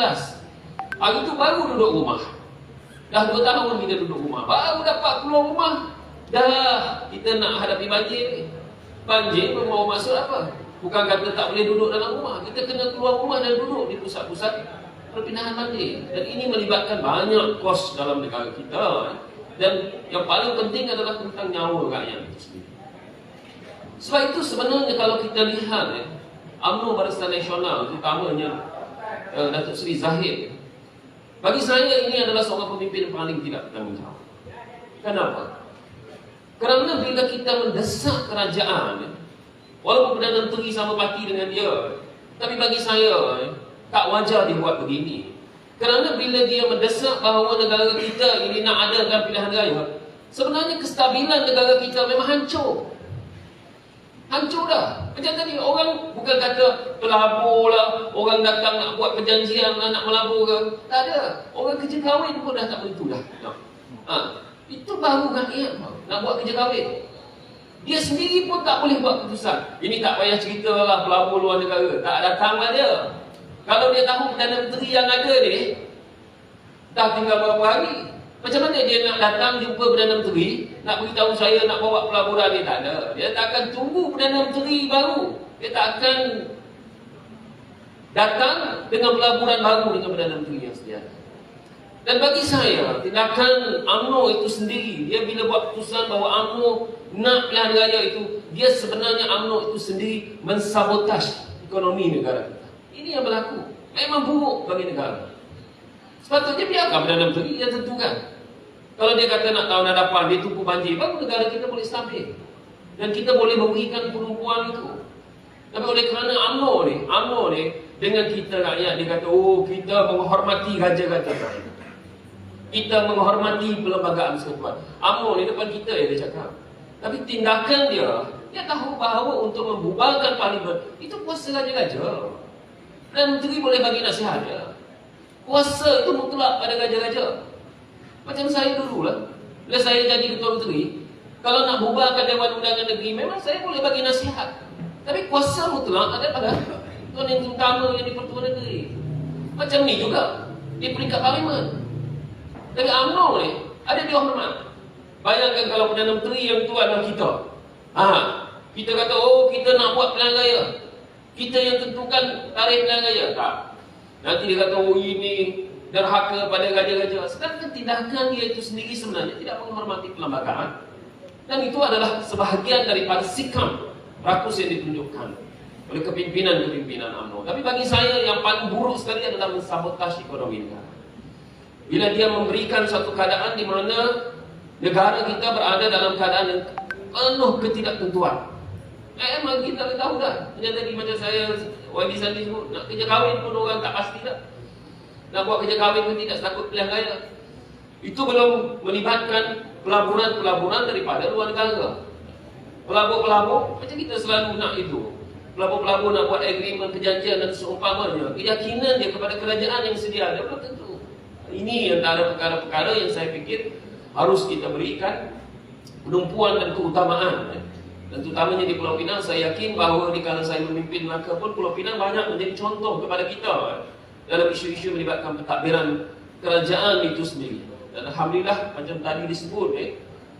Hari itu baru duduk rumah. Dah 2 tahun kita duduk rumah. Baru dapat keluar rumah, dah kita nak hadapi banjir. Banjir mau maksud apa? Bukan kata tak boleh duduk dalam rumah. Kita kena keluar rumah dan duduk di pusat-pusat perpindahan banjir. Dan ini melibatkan banyak kos dalam negara kita. Dan yang paling penting adalah tentang nyawa rakyat itu sendiri. Sebab itu sebenarnya kalau kita lihat UMNO Barisan Nasional, terutamanya Datuk Seri Zahid, bagi saya ini adalah seorang pemimpin paling tidak bertanggungjawab. Kenapa? Kerana bila kita mendesak kerajaan, walaupun Perdana Menteri sama parti dengan dia, tapi bagi saya tak wajar dia buat begini. Kerana bila dia mendesak bahawa negara kita ini nak adakan pilihan raya, sebenarnya kestabilan negara kita memang hancur. Hancur dah. Macam tadi orang bukan kata pelabur lah, orang datang nak buat perjanjian nak melabur ke. Tak ada. Orang kerja kahwin pun dah tak begitu dah. Itu baru rakyat nak buat kerja kahwin. Dia sendiri pun tak boleh buat keputusan. Ini tak payah cerita lah pelabur luar negara. Tak datang lah dia. Kalau dia tahu Perdana Menteri yang ada ni dah tinggal berapa hari, macam mana dia nak datang jumpa Perdana Menteri, nak beritahu saya nak bawa pelaburan ni? Tak ada. Dia tak akan tunggu Perdana Menteri baru. Dia tak akan datang dengan pelaburan baru dengan Perdana Menteri yang sedia. Dan bagi saya, tindakan UMNO itu sendiri, dia bila buat keputusan bahawa UMNO nak pilihan raya itu, dia sebenarnya UMNO itu sendiri mensabotaj ekonomi negara kita. Ini yang berlaku. Memang buruk bagi negara. Sepatutnya biarkan Perdana Menteri yang tentukan. Kalau dia kata nak tahun hadapan dia tunggu banjir, baru negara kita boleh stabil. Dan kita boleh memberikan penumpuan itu. Tapi oleh kerana UMNO ni dengan kita rakyat, dia kata, oh kita menghormati raja-raja kita. Kita menghormati perlembagaan persekutuan. UMNO ni depan kita dia cakap. Tapi tindakan dia tahu bahawa untuk membubarkan parlimen itu kuasa raja-raja. Dan menteri boleh bagi nasihat dia. Kuasa itu mutlak pada raja-raja. Macam saya dulu lah. Bila saya jadi ketua menteri, kalau nak bubarkan Dewan Undangan Negeri, memang saya boleh bagi nasihat. Tapi kuasa mutlak ada pada Tuan Yang Utama yang di-Pertuan Negeri. Macam ni juga di peringkat parlimen. Tapi UMNO ni ada dihormat. Bayangkan kalau Perdana Menteri yang tu adalah kita. Kita kata, oh kita nak buat pilihan raya, kita yang tentukan tarikh pilihan raya. Tak. Nanti dia kata, oh ini derhaka pada raja-raja. Sedangkan tindakan dia itu sendiri sebenarnya tidak menghormati perlembagaan. Dan itu adalah sebahagian daripada sikap rakus yang ditunjukkan oleh kepimpinan-kepimpinan UMNO. Tapi bagi saya yang paling buruk sekali adalah mensabotaj ekonomi negara. Bila dia memberikan satu keadaan di mana negara kita berada dalam keadaan yang penuh ketidaktentuan. Memang kita tahu dah. Macam tadi macam saya, YB Sandi sebut, nak kerja kahwin pun orang tak pasti dah. Nak buat kerja kahwin pun tidak takut pilihan raya. Itu belum melibatkan pelaburan-pelaburan daripada luar negara. Pelabur-pelabur, macam kita selalu nak itu. Pelabur-pelabur nak buat agreement, perjanjian dan seumpamanya. Keyakinan dia kepada kerajaan yang sedia ada belum tentu. Ini antara perkara-perkara yang saya fikir harus kita berikan penumpuan dan keutamaan. Dan terutamanya di Pulau Pinang, saya yakin bahawa di kala saya memimpin Melaka pun, Pulau Pinang banyak menjadi contoh kepada kita dalam isu-isu melibatkan pentadbiran kerajaan itu sendiri. Dan Alhamdulillah, macam tadi disebut,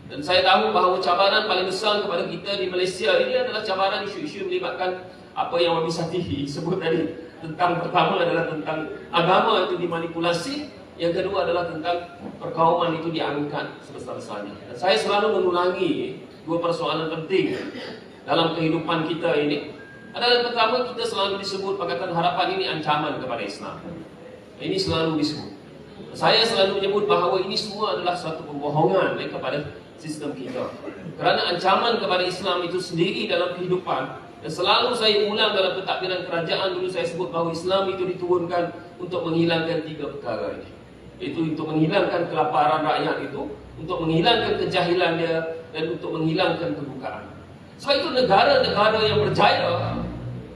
dan saya tahu bahawa cabaran paling besar kepada kita di Malaysia ini adalah cabaran isu-isu melibatkan apa yang Wabi Satihi sebut tadi. Tentang pertama adalah tentang agama itu dimanipulasi. Yang kedua adalah tentang perkauman itu diangkat sebesar-besarnya. Dan saya selalu mengulangi dua persoalan penting dalam kehidupan kita ini. Adalah pertama, kita selalu disebut Pakatan Harapan ini ancaman kepada Islam. Ini selalu disebut. Saya selalu menyebut bahawa ini semua adalah satu pembohongan kepada sistem kita. Kerana ancaman kepada Islam itu sendiri dalam kehidupan, dan selalu saya ulang dalam pentadbiran kerajaan dulu saya sebut bahawa Islam itu diturunkan untuk menghilangkan tiga perkara ini. Itu untuk menghilangkan kelaparan rakyat itu, untuk menghilangkan kejahilan dia, dan untuk menghilangkan kebukaan. Sebab itu negara-negara yang berjaya,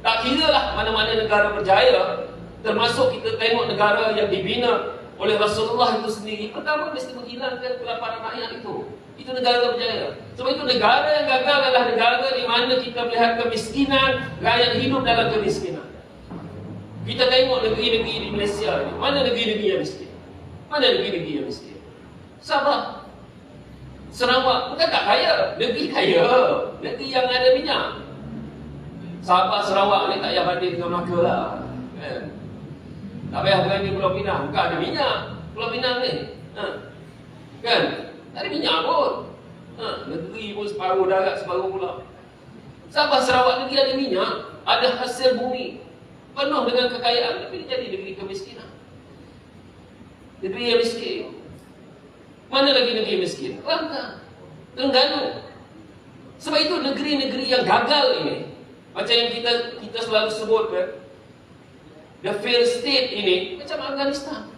tak kira lah mana-mana negara berjaya, termasuk kita tengok negara yang dibina oleh Rasulullah itu sendiri, pertama mesti menghilangkan kelaparan rakyat itu. Itu negara berjaya. Sebab itu negara yang gagal adalah negara di mana kita melihat kemiskinan, rakyat hidup dalam kemiskinan. Kita tengok negeri-negeri di Malaysia ini, mana negeri-negeri yang miskin? Mana negeri-negeri yang miskin? Sabah, Sarawak, bukan tak kaya, negeri kaya, negeri yang ada minyak. Sabah, Sarawak ni tak payah banding dengan Melaka lah, kan? Tak payah banding Pulau Pinang, bukan ada minyak Pulau Pinang ni, kan? Tak ada minyak pun, negeri pun separuh darat, separuh pulau. Sabah, Sarawak negeri ada minyak, ada hasil bumi, penuh dengan kekayaan, tapi dia jadi negeri kemiskinan. Negeri yang miskin. Mana lagi negeri miskin? Kelantan, Terengganu. Sebab itu negeri-negeri yang gagal ini, macam yang kita selalu sebut kan, the failed state ini, macam Afghanistan.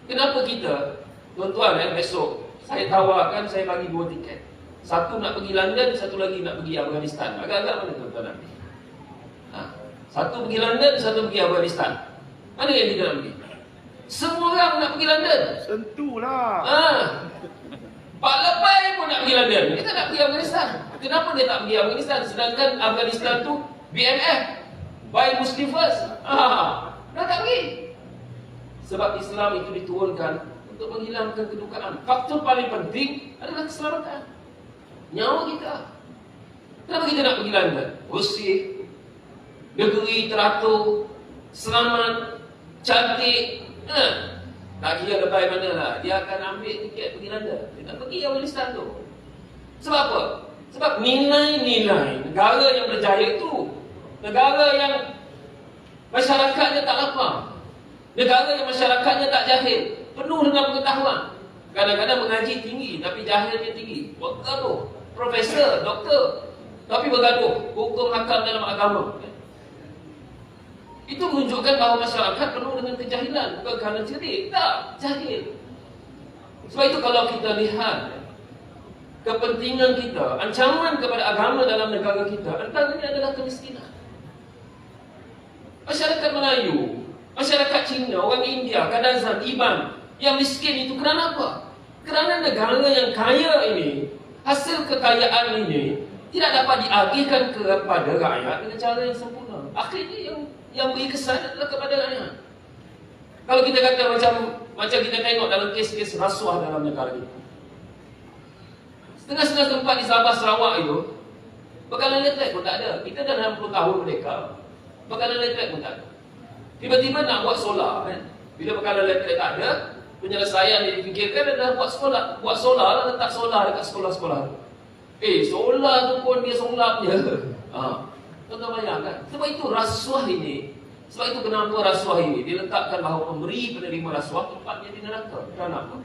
Kenapa kita, tuan-tuan besok saya tawarkan, saya bagi 2 tiket. Satu nak pergi London, satu lagi nak pergi Afghanistan. Agak-agak mana tuan-tuan nak pergi? Satu pergi London, satu pergi Afghanistan. Mana yang kita nak pergi? Semua orang nak pergi London. Tentulah. Pak Lepai pun nak pergi London. Kita nak pergi Afghanistan. Kenapa dia tak pergi Afghanistan? Sedangkan Afghanistan tu BMF, Buy Muslim First. Dah tak pergi. Sebab Islam itu diturunkan untuk menghilangkan kedukaan. Faktor paling penting adalah keselamatan nyawa kita. Kenapa kita nak pergi London? Bersih, negeri teratur, selamat, cantik. Tak kira lepai mana lah, dia akan ambil tiket pergi London. Dia tak pergi Afghanistan tu. Sebab apa? Sebab nilai-nilai negara yang berjaya itu negara yang masyarakatnya tak lapar, negara yang masyarakatnya tak jahil, penuh dengan pengetahuan. Kadang-kadang mengaji tinggi tapi jahilnya tinggi. Bergaduh, profesor, doktor, tapi bergaduh hukum hakam dalam agama. Itu menunjukkan bahawa masyarakat penuh dengan kejahilan. Bukan kerana cerdik, tak, jahil. Sebab itu kalau kita lihat kepentingan kita, ancaman kepada agama dalam negara kita, antaranya adalah kemiskinan. Masyarakat Melayu, masyarakat Cina, orang India, Kadazan, Iban yang miskin itu kerana apa? Kerana negara yang kaya ini, hasil kekayaan ini tidak dapat diagihkan kepada rakyat dengan cara yang sempurna. Akhirnya yang beri kesan adalah kepada rakyat. Kalau kita kata macam kita tengok dalam kes-kes rasuah dalam negara kita, setengah-setengah tempat di Sabah Sarawak itu bekalan elektrik pun tak ada. Kita dah 60 tahun merdeka, bekalan elektrik pun tak ada. Tiba-tiba nak buat solar kan? Bila bekalan elektrik tak ada, penyelesaian yang dipikirkan adalah buat solar lah, letak solar dekat sekolah-sekolah. Solar tu pun dia solar je. Tuan-tuan bayangkan. Sebab itu rasuah ini, sebab itu kenapa rasuah ini diletakkan bahawa pemberi penerima rasuah tempatnya di neraka. Kerana apa?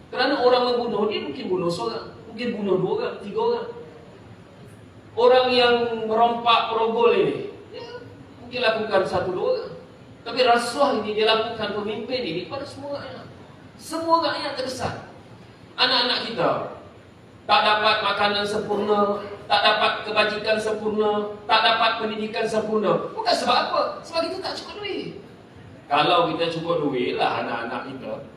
Kerana orang membunuh dia mungkin bunuh seorang, mungkin bunuh 2 orang, 3 orang. Orang yang merompak perogol ini, mungkin lakukan 1-2 orang. Tapi rasuah ini dia lakukan pemimpin ini pada semua rakyat. Semua rakyat terkesan. Anak-anak kita tak dapat makanan sempurna, tak dapat kebajikan sempurna, tak dapat pendidikan sempurna. Bukan sebab apa? Sebab kita tak cukup duit. Kalau kita cukup duit lah anak-anak kita,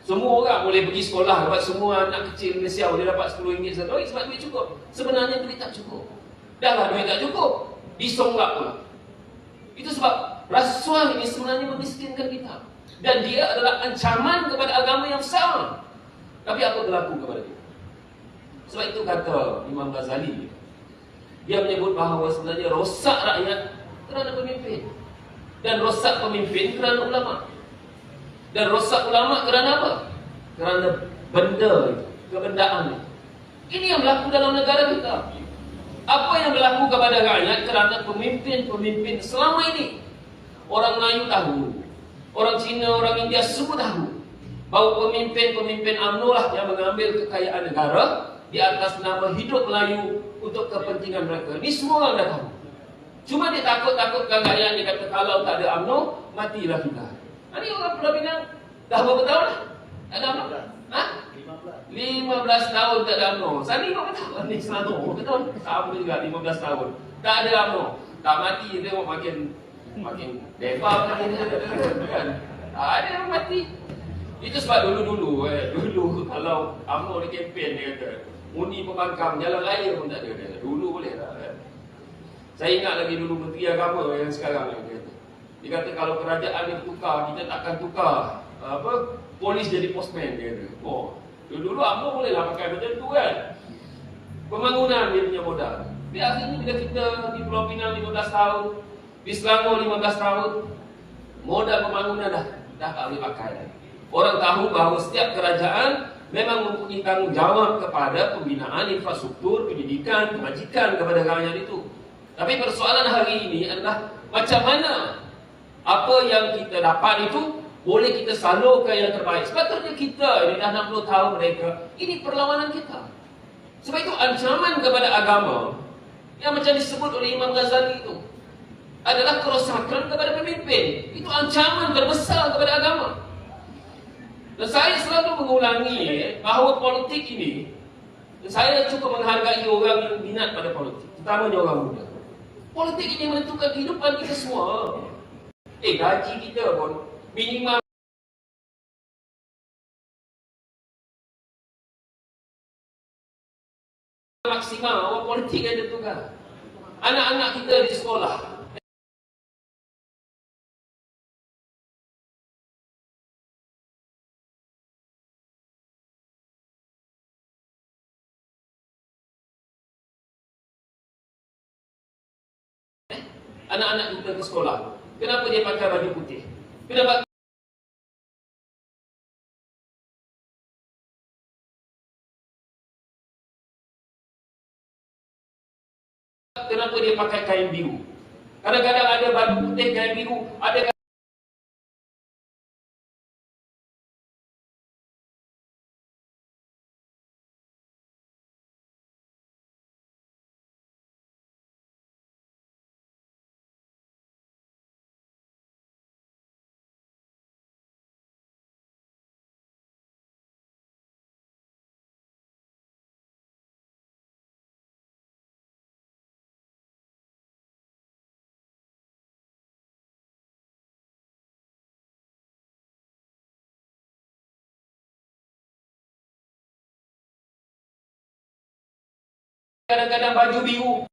semua orang boleh pergi sekolah. Sebab semua anak kecil Malaysia boleh dapat RM10 satu hari sebab duit cukup. Sebenarnya duit tak cukup. Dah lah duit tak cukup, disonglap pula. Itu sebab rasuah ini sebenarnya memiskinkan kita. Dan dia adalah ancaman kepada agama yang besar. Tapi apa berlaku kepada kita? Sebab itu kata Imam Ghazali, dia menyebut bahawa sebenarnya rosak rakyat kerana pemimpin, dan rosak pemimpin kerana ulama, dan rosak ulama kerana apa? Kerana benda, kebendaan. Ini yang berlaku dalam negara kita. Apa yang berlaku kepada rakyat kerana pemimpin-pemimpin selama ini. Orang Melayu tahu, orang Cina, orang India semua tahu bahawa pemimpin-pemimpin UMNO lah yang mengambil kekayaan negara di atas nama hidup Melayu untuk kepentingan mereka. Ini semua orang dah tahu. Cuma dia takut-takutkan rakyat. Dia kata kalau tak ada UMNO, matilah kita. Ini orang Pulau Pinang dah berapa tahun dah? Tak ada UMNO? 15 tahun tak ada UMNO. Sani berapa tahun? Ni 100 betul? Sama juga 15 tahun. Tak ada UMNO. Tak mati, tengok makin depa kan. Ada yang mati. Itu sebab dulu kalau UMNO di kempen dia kata muni pembangkang, jalan raya pun tak ada. Dulu boleh tak kan? Saya ingat lagi dulu Menteri Agama yang sekarang dia kata kalau kerajaan ni tukar, kita takkan tukar polis jadi postman, dia kata. Dulu UMNO boleh lah pakai macam tu kan. Pembangunan dia punya modal. Tapi akhirnya bila kita di Pulau Pinang 15 tahun, di Selangor 15 tahun, modal pembangunan dah tak boleh pakai lagi. Orang tahu bahawa setiap kerajaan memang mempunyai tanggungjawab kepada pembinaan infrastruktur, pendidikan, kebajikan kepada rakyat itu. Tapi persoalan hari ini adalah macam mana apa yang kita dapat itu boleh kita salurkan yang terbaik. Sepatutnya kita ini dah 60 tahun mereka, ini perlawanan kita. Sebab itu ancaman kepada agama yang macam disebut oleh Imam Ghazali itu adalah kerosakan kepada pemimpin. Itu ancaman terbesar kepada agama. Dan saya selalu mengulangi bahawa politik ini Saya cukup menghargai orang yang minat pada politik, terutamanya orang muda. Politik ini menentukan kehidupan kita semua. Gaji kita pun minimal maksimal orang politik yang tentukan. Anak-anak kita di sekolah anak-anak kita ke sekolah. Kenapa dia pakai baju putih? Kenapa dia pakai kain biru? Kadang-kadang ada baju putih, kain biru, ada kadang-kadang baju biru.